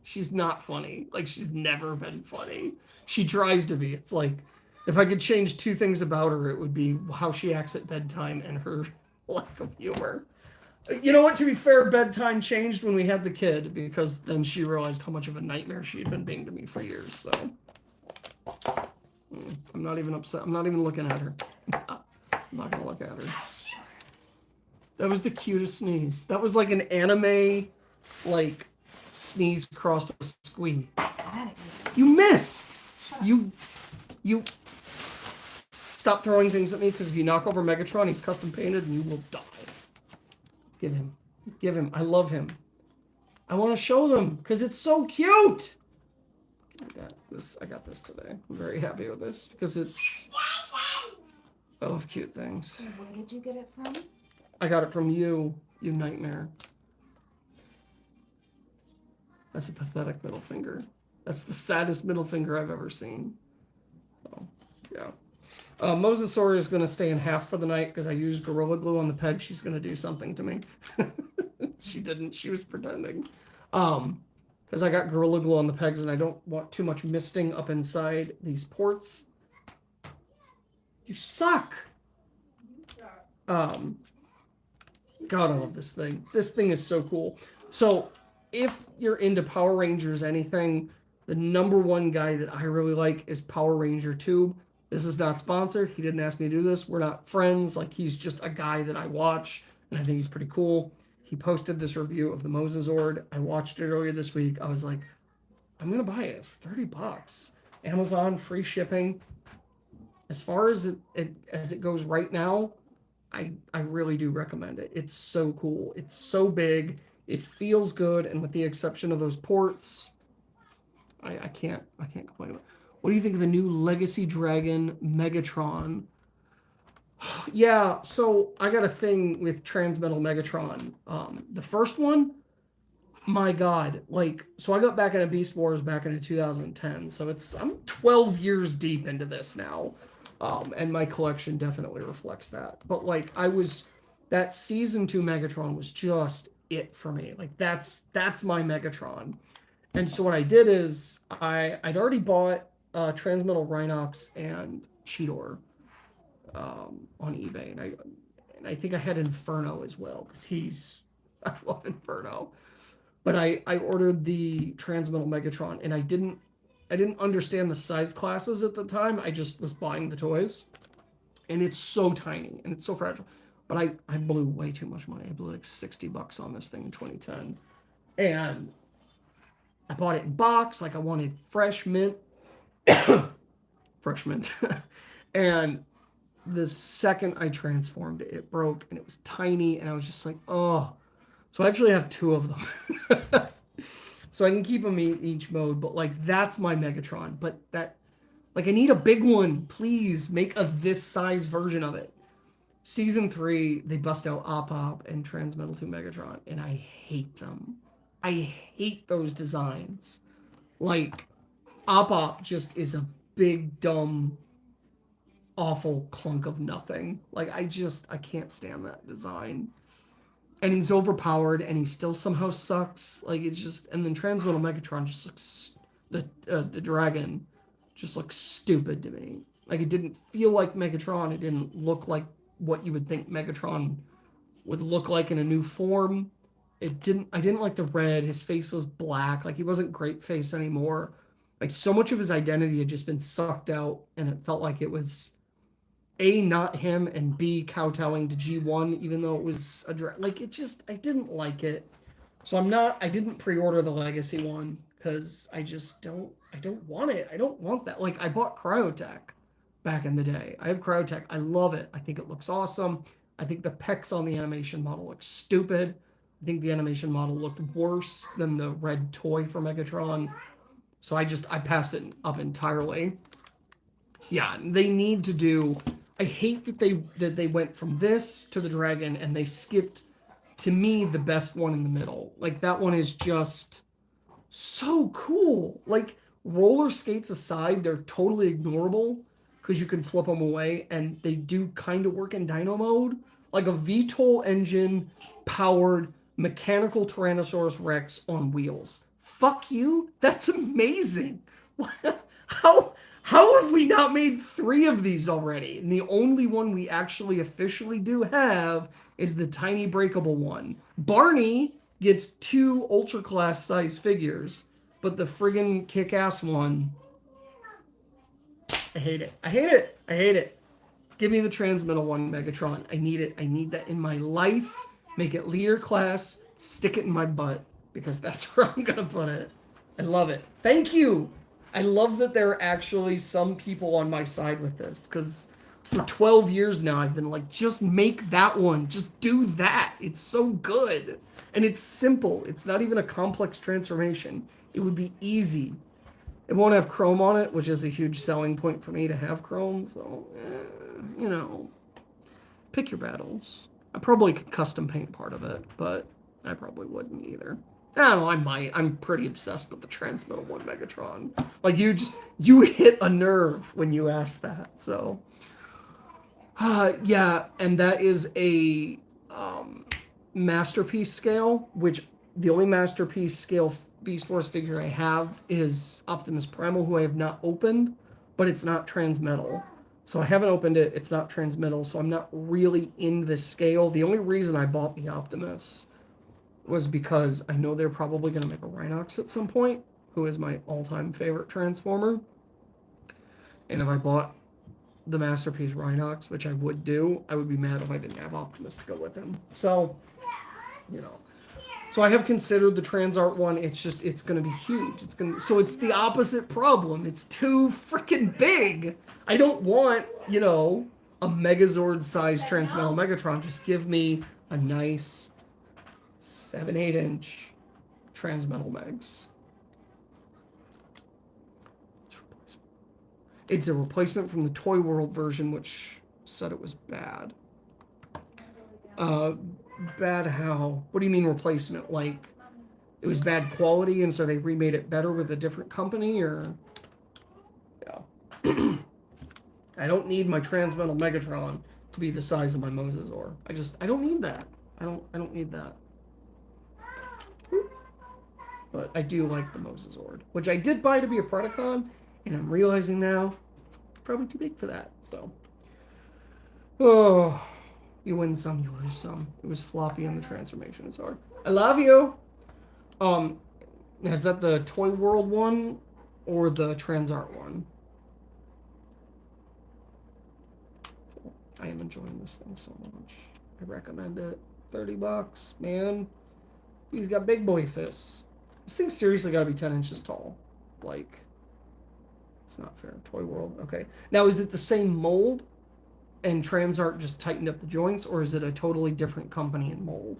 Speaker 1: She's not funny. Like, she's never been funny. She tries to be. It's like, if I could change two things about her, it would be how she acts at bedtime and her lack of humor. You know what? To be fair, bedtime changed when we had the kid because then she realized how much of a nightmare she had been being to me for years. So I'm not even upset. I'm not even looking at her. I'm not gonna look at her. That was the cutest sneeze. That was like an anime, like, sneeze crossed with a squeak. You missed. You stop throwing things at me because if you knock over Megatron, he's custom painted and you will die. Give him. I love him. I want to show them because it's so cute. I got this today. I'm very happy with this because it's. I love cute things.
Speaker 4: Where did you get it from?
Speaker 1: I got it from you nightmare. That's a pathetic middle finger. That's the saddest middle finger I've ever seen. So, yeah. Mosasaur is going to stay in half for the night because I used Gorilla Glue on the peg. She's going to do something to me. She didn't. She was pretending. Because I got Gorilla Glue on the pegs and I don't want too much misting up inside these ports. You suck! God, I love this thing. This thing is so cool. So, if you're into Power Rangers anything, the #1 guy that I really like is Power Ranger Tube. This is not sponsored. He didn't ask me to do this. We're not friends. Like, he's just a guy that I watch, and I think he's pretty cool. He posted this review of the Mosasaur. I watched it earlier this week. I was like, I'm going to buy it. It's $30. Amazon, free shipping. As far as it goes right now, I really do recommend it. It's so cool. It's so big. It feels good, and with the exception of those ports, I can't complain about it. What do you think of the new Legacy Dragon Megatron? Yeah, so I got a thing with Transmetal Megatron. The first one, my God, like, so I got back into Beast Wars back into 2010, so I'm 12 years deep into this now, and my collection definitely reflects that. But like, that season 2 Megatron was just it for me. Like, that's my Megatron. And so what I did is I'd already bought Transmetal Rhinox and Cheetor on eBay, and I think I had Inferno as well because I love Inferno. But I ordered the Transmetal Megatron, and I didn't understand the size classes at the time. I just was buying the toys, and it's so tiny and it's so fragile. But I blew way too much money. I blew like $60 on this thing in 2010, and I bought it in box. Like, I wanted fresh mint, and the second I transformed it, it broke, and it was tiny, and I was just like, oh. So I actually have 2 of them. So I can keep them in each mode, but like, that's my Megatron. But like, I need a big one. Please make this size version of it. Season 3, they bust out Op and Transmetal 2 Megatron, and I hate them. I hate those designs. Like, Op just is a big, dumb, awful clunk of nothing. Like, I can't stand that design. And he's overpowered, and he still somehow sucks. Like, it's just, and then Transmetal Megatron just looks, the dragon just looks stupid to me. Like, it didn't feel like Megatron. It didn't look like what you would think Megatron would look like in a new form. I didn't like the red. His face was black. Like, he wasn't Great Face anymore. Like, so much of his identity had just been sucked out, and it felt like it was A, not him, and B, kowtowing to G1, even though it was like, I didn't like it. So I didn't pre-order the Legacy one, because I don't want it. I don't want that. Like, I bought Cryotech back in the day. I have Cryotech. I love it. I think it looks awesome. I think the pecs on the animation model look stupid. I think the animation model looked worse than the red toy for Megatron. So I passed it up entirely. Yeah, they need to do. I hate that they went from this to the dragon and they skipped, to me, the best one in the middle. Like, that one is just so cool. Like, roller skates aside, they're totally ignorable. because you can flip them away, and they do kind of work in dyno mode. Like a VTOL engine powered mechanical Tyrannosaurus Rex on wheels. Fuck you. That's amazing. How have we not made 3 of these already? And the only one we actually officially do have is the tiny breakable one. Barney gets 2 ultra class size figures, but the friggin' kick-ass one, I hate it. I hate it. I hate it. Give me the Transmetal one, Megatron. I need it. I need that in my life. Make it leader class. Stick it in my butt, because that's where I'm gonna put it. I love it. Thank you. I love that there are actually some people on my side with this, because for 12 years now I've been like, just make that one. Just do that. It's so good. And it's simple. It's not even a complex transformation. It would be easy. It won't have chrome on it, which is a huge selling point for me to have chrome. So, you know, pick your battles. I probably could custom paint part of it, but I probably wouldn't either. I don't know, I might. I'm pretty obsessed with the Transmetal 1 Megatron. Like, you hit a nerve when you asked that, so. Yeah, and that is a Masterpiece scale, which the only Masterpiece scale Beast Wars figure I have is Optimus Primal, who I have not opened, but it's not Transmetal. So I haven't opened it, it's not Transmetal, so I'm not really in this scale. The only reason I bought the Optimus was because I know they're probably going to make a Rhinox at some point, who is my all-time favorite Transformer. And if I bought the Masterpiece Rhinox, which I would do, I would be mad if I didn't have Optimus to go with him. So, you know. So I have considered the Transart one. It's going to be huge. So it's the opposite problem. It's too freaking big. I don't want, you know, a Megazord-sized Transmetal Megatron. Just give me a nice 7-8 inch Transmetal Megs. It's a replacement from the Toy World version, which said it was bad. Bad how? What do you mean replacement? Like, it was bad quality and so they remade it better with a different company, or? Yeah. I don't need my Transmetal Megatron to be the size of my Mosasaur. I don't need that. I don't need that. But I do like the Mosasaur, which I did buy to be a Predacon, and I'm realizing now it's probably too big for that. So, oh, you win some, you lose some. It was floppy in the transformation. It's hard. I love you. Is that the Toy World one or the Transart one? So, I am enjoying this thing so much. I recommend it. $30, man. He's got big boy fists. This thing's seriously got to be 10 inches tall. Like, it's not fair. Toy World. Okay. Now, is it the same mold and Transart just tightened up the joints, or is it a totally different company and mold?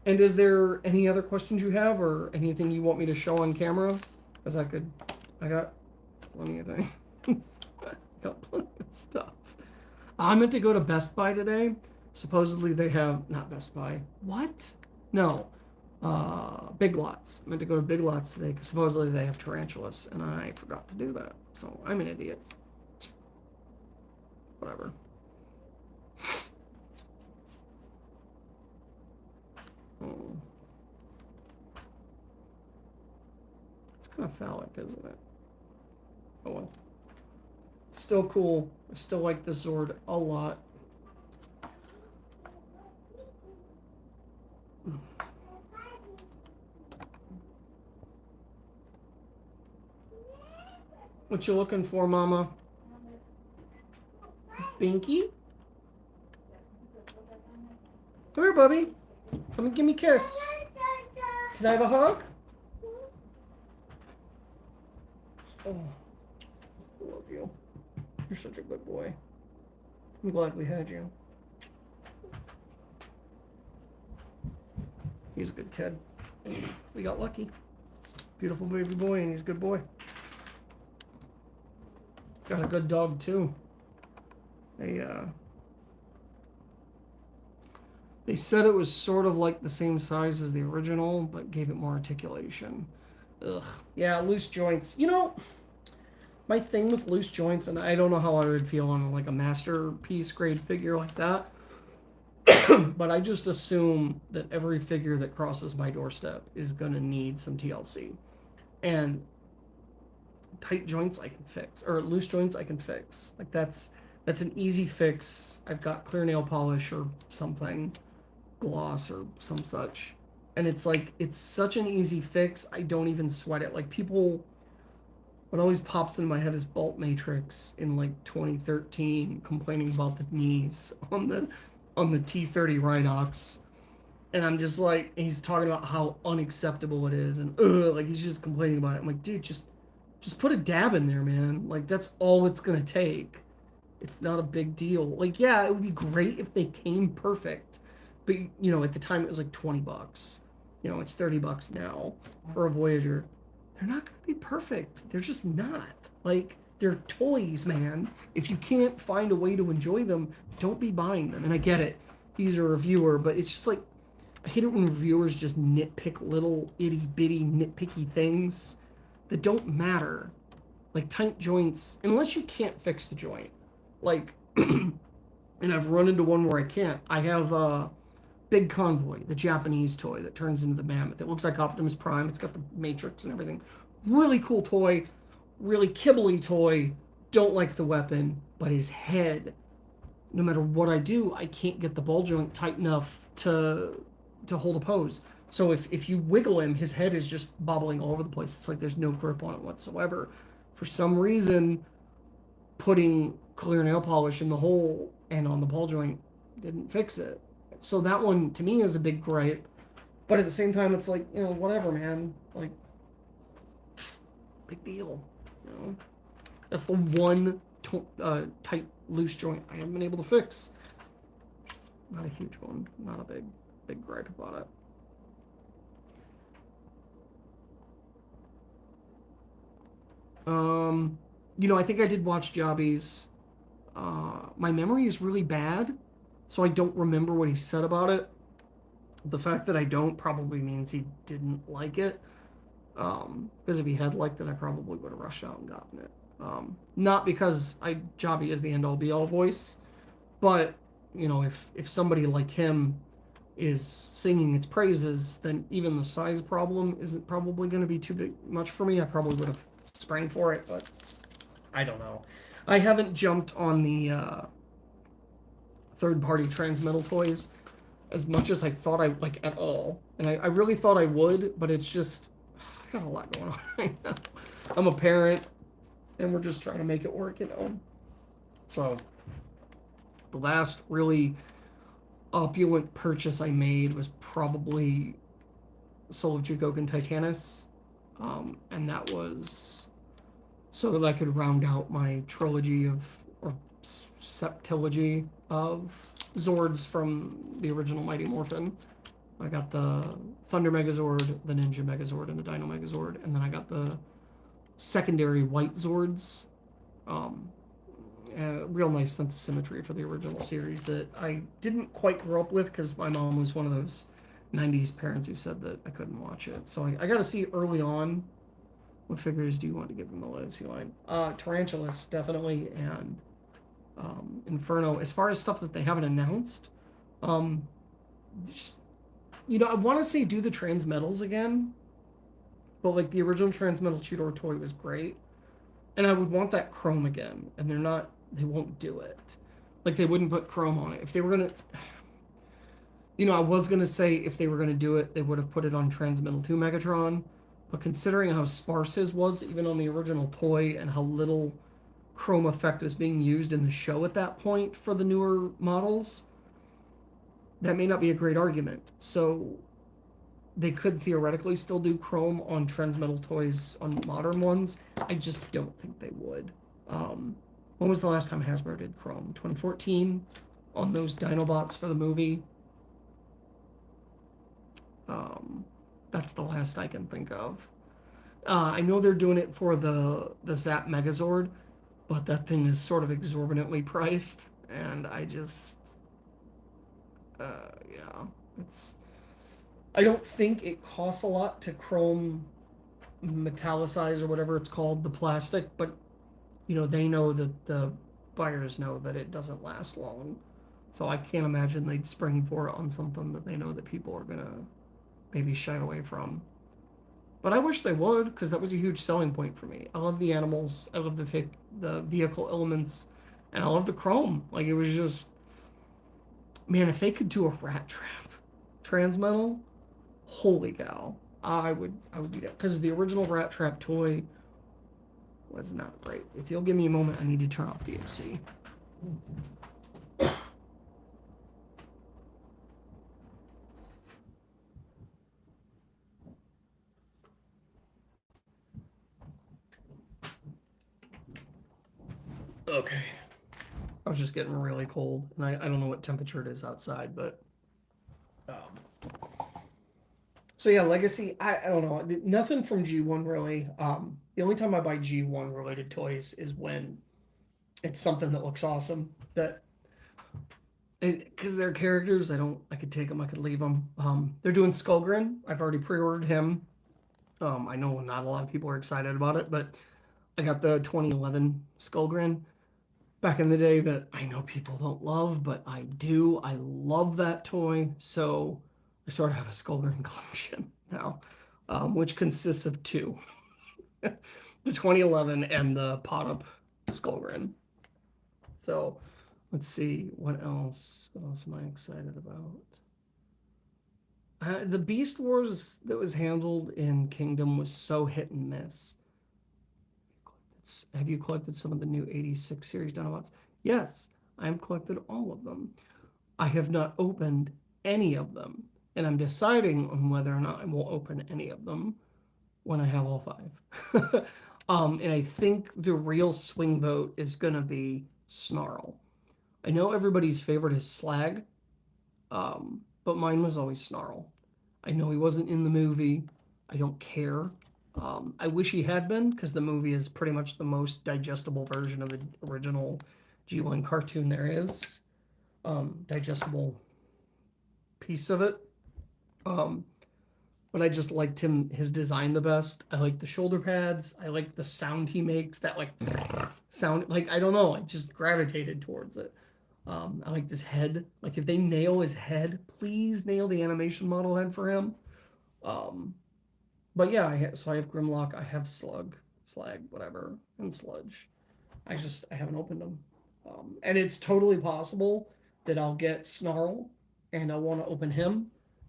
Speaker 1: And is there any other questions you have, or anything you want me to show on camera? Because I got plenty of things. Got plenty of stuff. I meant to go to Best Buy today. Supposedly they have, not Best Buy. What? No. Big Lots. I meant to go to Big Lots today because supposedly they have tarantulas, and I forgot to do that. So I'm an idiot. Whatever. Oh. It's kind of phallic, isn't it? Oh well. It's still cool. I still like this Zord a lot. What you looking for, Mama? Binky? Come here, Bubby. Come and give me a kiss. Can I have a hug? Oh, I love you. You're such a good boy. I'm glad we had you. He's a good kid. We got lucky. Beautiful baby boy, and he's a good boy. Got a good dog, too. They They said it was sort of like the same size as the original, but gave it more articulation. Ugh. Yeah, loose joints. You know, my thing with loose joints, and I don't know how I would feel on like a masterpiece grade figure like that, but I just assume that every figure that crosses my doorstep is gonna need some TLC. And tight joints I can fix, or loose joints I can fix. Like that's an easy fix. I've got clear nail polish or something, gloss or some such. And it's like it's such an easy fix. I don't even sweat it. Like people, what always pops in my head is Bolt Matrix in like 2013 complaining about the knees on the T30 Rhinox. And I'm just like, he's talking about how unacceptable it is, and like he's just complaining about it. I'm like, dude, just put a dab in there, man. Like that's all it's gonna take. It's not a big deal. Like, yeah, it would be great if they came perfect, but you know, at the time it was like $20. You know, it's $30 now for a Voyager. They're not gonna be perfect. They're just not. Like, they're toys, man. If you can't find a way to enjoy them, don't be buying them. And I get it. He's a reviewer, but it's just like I hate it when reviewers just nitpick little itty bitty nitpicky things that don't matter. Like tight joints, unless you can't fix the joint. Like, and I've run into one where I can't. I have Big Convoy, the Japanese toy that turns into the Mammoth. It looks like Optimus Prime. It's got the Matrix and everything. Really cool toy, really kibbly toy. Don't like the weapon, but his head, no matter what I do, I can't get the ball joint tight enough to hold a pose. So if you wiggle him, his head is just bobbling all over the place. It's like there's no grip on it whatsoever. For some reason, putting clear nail polish in the hole and on the ball joint didn't fix it. So that one, to me, is a big gripe. But at the same time, it's like, you know, whatever, man. Like, big deal. You know? That's the one tight, loose joint I haven't been able to fix. Not a huge one. Not a big gripe about it. You know, I think I did watch Jobbies. My memory is really bad, so I don't remember what he said about it. The fact that I don't probably means he didn't like it. Because if he had liked it, I probably would have rushed out and gotten it. Not because Jobby is the end-all be-all voice, but you know, if somebody like him is singing its praises, then even the size problem isn't probably going to be too much for me. I probably would have sprang for it, but I don't know. I haven't jumped on the third-party transmetal toys as much as I thought I like at all, and I really thought I would, but it's just I got a lot going on right now. I'm a parent, and we're just trying to make it work, you know. So the last really opulent purchase I made was probably Soul of Jugoken Titanus, and that was so that I could round out my trilogy or septilogy of Zords from the original Mighty Morphin. I got the Thunder Megazord, the Ninja Megazord, and the Dino Megazord, and then I got the secondary White Zords. Real nice sense of symmetry for the original series that I didn't quite grow up with because my mom was one of those 90s parents who said that I couldn't watch it. So I got to see early on what figures do you want to give them the legacy line. Tarantulas, definitely, and Inferno. As far as stuff that they haven't announced, just, you know, I want to say do the Transmetals again, but like the original Transmetal Cheetor toy was great. And I would want that chrome again, and they won't do it. Like, they wouldn't put chrome on it. If they were going to, you know, I was going to say if they were going to do it, they would have put it on Transmetal 2 Megatron. But considering how sparse his was, even on the original toy, and how little chrome effect was being used in the show at that point for the newer models, that may not be a great argument. So they could theoretically still do chrome on Transmetal toys on modern ones. I just don't think they would. When was the last time Hasbro did chrome? 2014 on those Dinobots for the movie. That's the last I can think of. I know they're doing it for the Zap Megazord, but that thing is sort of exorbitantly priced, and Yeah, it's. I don't think it costs a lot to chrome metallicize or whatever it's called the plastic, but they know that the buyers know that it doesn't last long. So I can't imagine they'd spring for it on something that they know that people are gonna maybe shy away from. But I wish they would, because that was a huge selling point for me. I love the animals, I love the vehicle elements, and I love the chrome. Like it was just, man, if they could do a rat trap transmetal, holy cow, I would be that. Because the original rat trap toy was not great. If you'll give me a moment, I need to turn off the AC. Okay. I was just getting really cold, and I don't know what temperature it is outside, but. So yeah, Legacy, I don't know. Nothing from G1 really. The only time I buy G1 related toys is when it's something that looks awesome. Because they're characters, I could take them, I could leave them. They're doing Skullgrin. I've already pre-ordered him. I know not a lot of people are excited about it, but I got the 2011 Skullgrin back in the day that I know people don't love, but I do. I love that toy. So I sort of have a Skullgrin collection now, which consists of two. The 2011 and the pot up Skullgrin. So let's see what else. What else am I excited about? The Beast Wars that was handled in Kingdom was so hit and miss. Have you collected some of the new 86 series Dinobots? Yes, I have collected all of them. I have not opened any of them, and I'm deciding on whether or not I will open any of them when I have all five. And I think the real swing vote is going to be Snarl. I know everybody's favorite is Slag, but mine was always Snarl. I know he wasn't in the movie. I don't care. I wish he had been, because the movie is pretty much the most digestible version of the original G1 cartoon there is. Digestible piece of it. But I just liked his design the best. I like the shoulder pads. I like the sound he makes. That like sound, like I don't know. I just gravitated towards it. I like this head. Like if they nail his head, please nail the animation model head for him. But yeah, so I have Grimlock. I have Slag, whatever, and Sludge. I haven't opened them, and it's totally possible that I'll get Snarl, and I want to open him,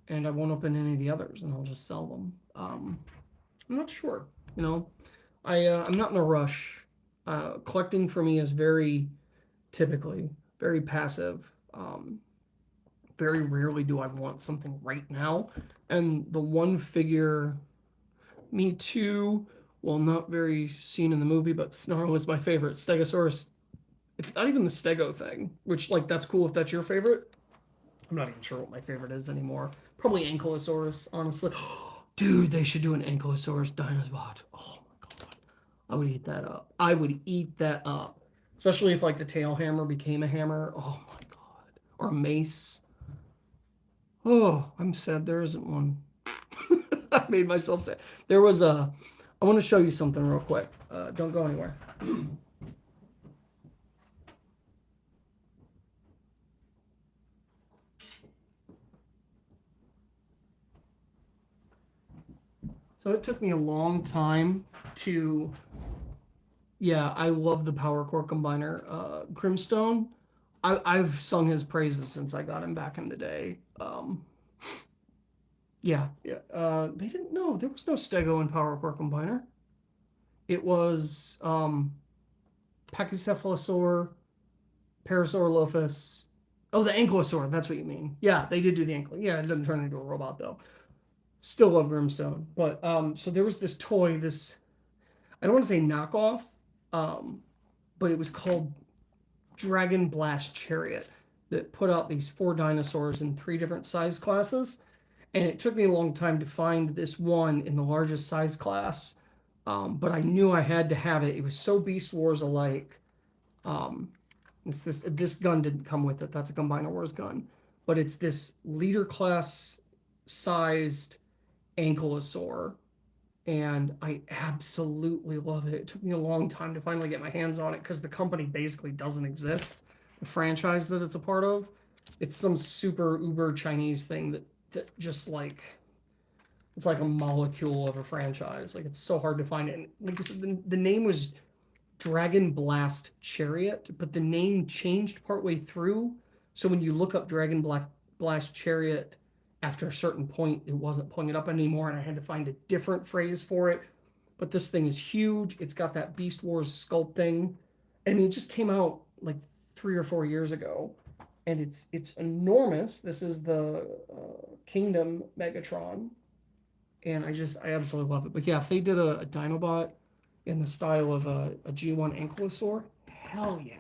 Speaker 1: and I won't open any of the others, and I'll just sell them. I'm not sure. I'm not in a rush. Collecting for me is typically very passive. Very rarely do I want something right now, and the one figure, me too. Well, not very seen in the movie, but Snarl is my favorite. Stegosaurus. It's not even the Stego thing, which, like, that's cool if that's your favorite. I'm not even sure what my favorite is anymore. Probably Ankylosaurus, honestly. Dude, they should do an Ankylosaurus Dinobot. Oh my god. I would eat that up. I would eat that up. Especially if, like, the tail hammer became a hammer. Oh my god. Or a mace. Oh, I'm sad there isn't one. I made myself sad. There was I want to show you something real quick. Don't go anywhere. So it took me a long time to. Yeah, I love the Power Core Combiner. Grimstone, I've sung his praises since I got him back in the day. Yeah. They didn't know there was no Stego in Power Core Combiner. It was Pachycephalosaur, Parasaurolophus. Oh, the Ankylosaur. That's what you mean. Yeah, they did do the ankle. Yeah, it doesn't turn into a robot though. Still love Grimstone, but so there was this toy. I don't want to say knockoff, but it was called Dragon Blast Chariot that put out these 4 dinosaurs in 3 different size classes, and it took me a long time to find this one in the largest size class. But I knew I had to have it. It was so Beast Wars alike. This gun didn't come with it. That's a Combiner Wars gun. but it's this leader class sized ankylosaur, and I absolutely love it. It took me a long time to finally get my hands on it because the company basically doesn't exist. The franchise that it's a part of, it's some super uber Chinese thing that just like it's like a molecule of a franchise. Like it's so hard to find it. And like I said, the name was Dragon Blast Chariot, but the name changed partway through. So when you look up Blast Chariot, after a certain point, it wasn't pulling it up anymore, and I had to find a different phrase for it. But this thing is huge. It's got that Beast Wars sculpting. I mean, it just came out like 3 or 4 years ago, and it's enormous. This is the Kingdom Megatron, and I absolutely love it. But yeah, if they did a Dinobot in the style of a G1 Ankylosaur, hell yeah.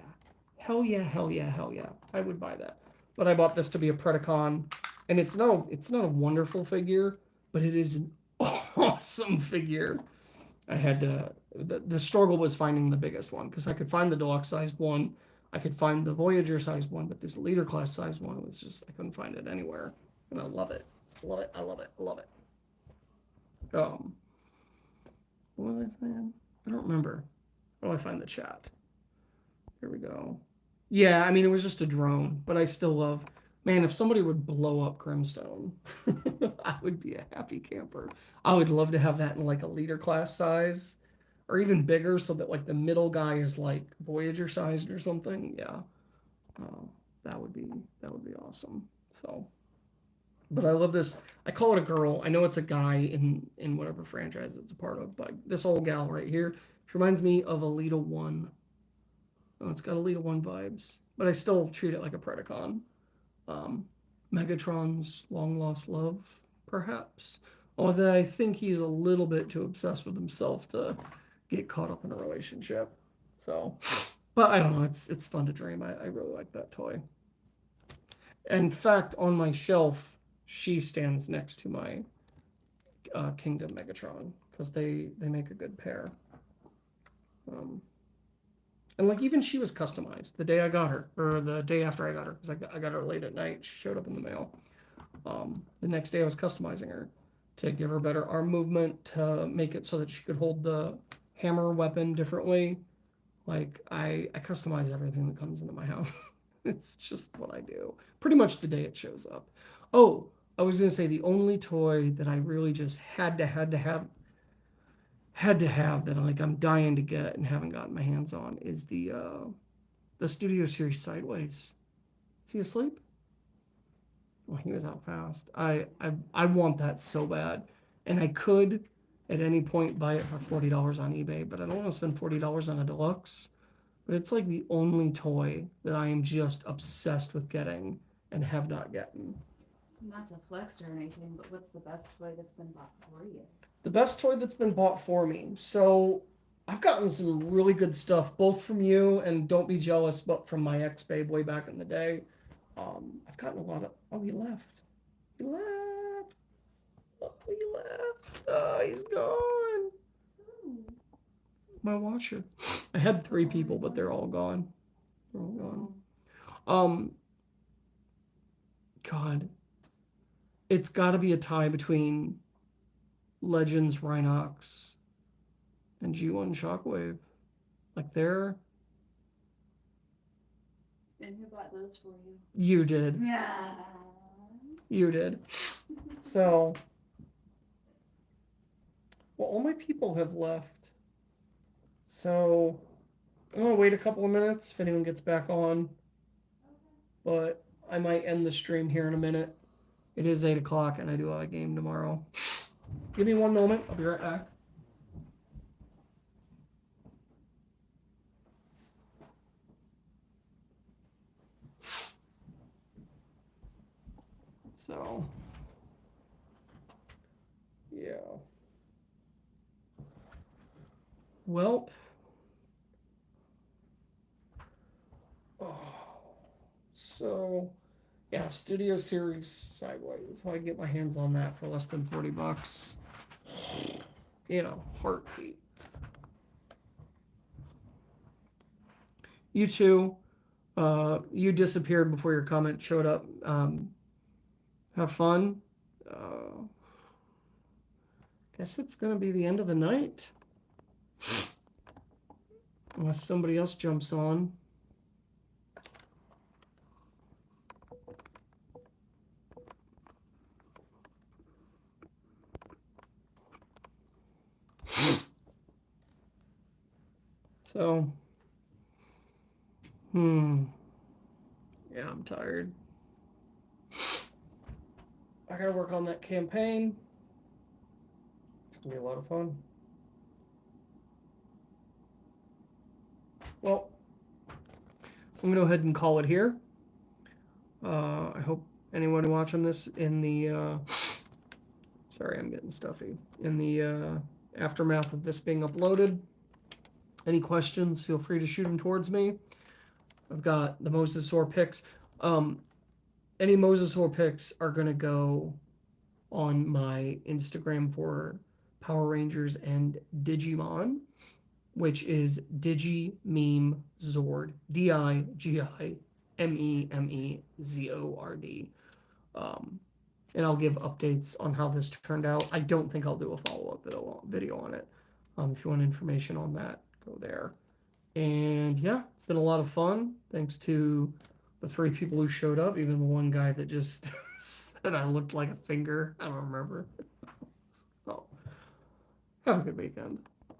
Speaker 1: Hell yeah, hell yeah, hell yeah. I would buy that. But I bought this to be a Predacon, and it's not a wonderful figure, but it is an awesome figure. I had to the struggle was finding the biggest one because I could find the deluxe sized one, I could find the Voyager sized one, but this leader class sized one was just I couldn't find it anywhere. And I love it. Love it. I love it. I love it. What was I saying? I don't remember. How do I find the chat? Here we go. Yeah, I mean, it was just a drone, but I still love. Man, if somebody would blow up Grimstone, I would be a happy camper. I would love to have that in like a leader class size, or even bigger, so that like the middle guy is like Voyager sized or something. Yeah, uh, that would be awesome. So, but I love this. I call it a girl. I know it's a guy in whatever franchise it's a part of, but this old gal right here, she reminds me of Alita One. Oh, it's got Alita One vibes, but I still treat it like a Predacon. Um, Megatron's long lost love, perhaps. Although I think he's a little bit too obsessed with himself to get caught up in a relationship. So, but I don't know. It's fun to dream. I really like that toy. In fact, on my shelf, she stands next to my Kingdom Megatron because they make a good pair. And like even she was customized the day I got her, or the day after I got her, because I got her late at night. She showed up in the mail. The next day I was customizing her to give her better arm movement, to make it so that she could hold the hammer weapon differently. Like I customize everything that comes into my house. It's just what I do. Pretty much the day it shows up. Oh, I was gonna say the only toy that I really just had to have that like I'm dying to get and haven't gotten my hands on is the Studio Series Sideways. Is he asleep? Well, he was out fast. I want that so bad, and I could at any point buy it for $40 on eBay, but I don't want to spend $40 on a deluxe. But it's like the only toy that I am just obsessed with getting and have not gotten.
Speaker 4: So not to flex or anything, but what's the best toy that's been bought for you?
Speaker 1: The best toy that's been bought for me. So I've gotten some really good stuff, both from you and don't be jealous, but from my ex-babe way back in the day. I've gotten a lot of. Oh, he left. He left. Oh, he left. Oh, he's gone. My watcher. I had 3 people, but they're all gone. They're all gone. God. It's got to be a tie between Legends Rhinox and G1 Shockwave. Like they're.
Speaker 4: And who bought those for you?
Speaker 1: You did.
Speaker 4: Yeah.
Speaker 1: You did. So. Well, all my people have left. So. I'm going to wait a couple of minutes if anyone gets back on. But I might end the stream here in a minute. It is 8 o'clock and I do have a game tomorrow. Give me one moment. I'll be right back. So, yeah. Well. So, yeah, Studio Series Sideways. So I get my hands on that for less than $40. Heartbeat. You too. You disappeared before your comment showed up. Have fun. Guess it's gonna be the end of the night. Unless somebody else jumps on. So, yeah, I'm tired. I gotta work on that campaign. It's gonna be a lot of fun. Well, I'm gonna go ahead and call it here. I hope anyone watching this in the sorry, I'm getting stuffy. In the aftermath of this being uploaded, any questions, feel free to shoot them towards me. I've got the Mosasaur picks. Any Mosasaur picks are going to go on my Instagram for Power Rangers and Digimon, which is DigiMemeZord. DIGIMEMEZORD. And I'll give updates on how this turned out. I don't think I'll do a follow-up video on it. If you want information on that, go there. And yeah, it's been a lot of fun. Thanks to the 3 people who showed up, even the one guy that just said I looked like a finger. I don't remember. Oh, have a good weekend.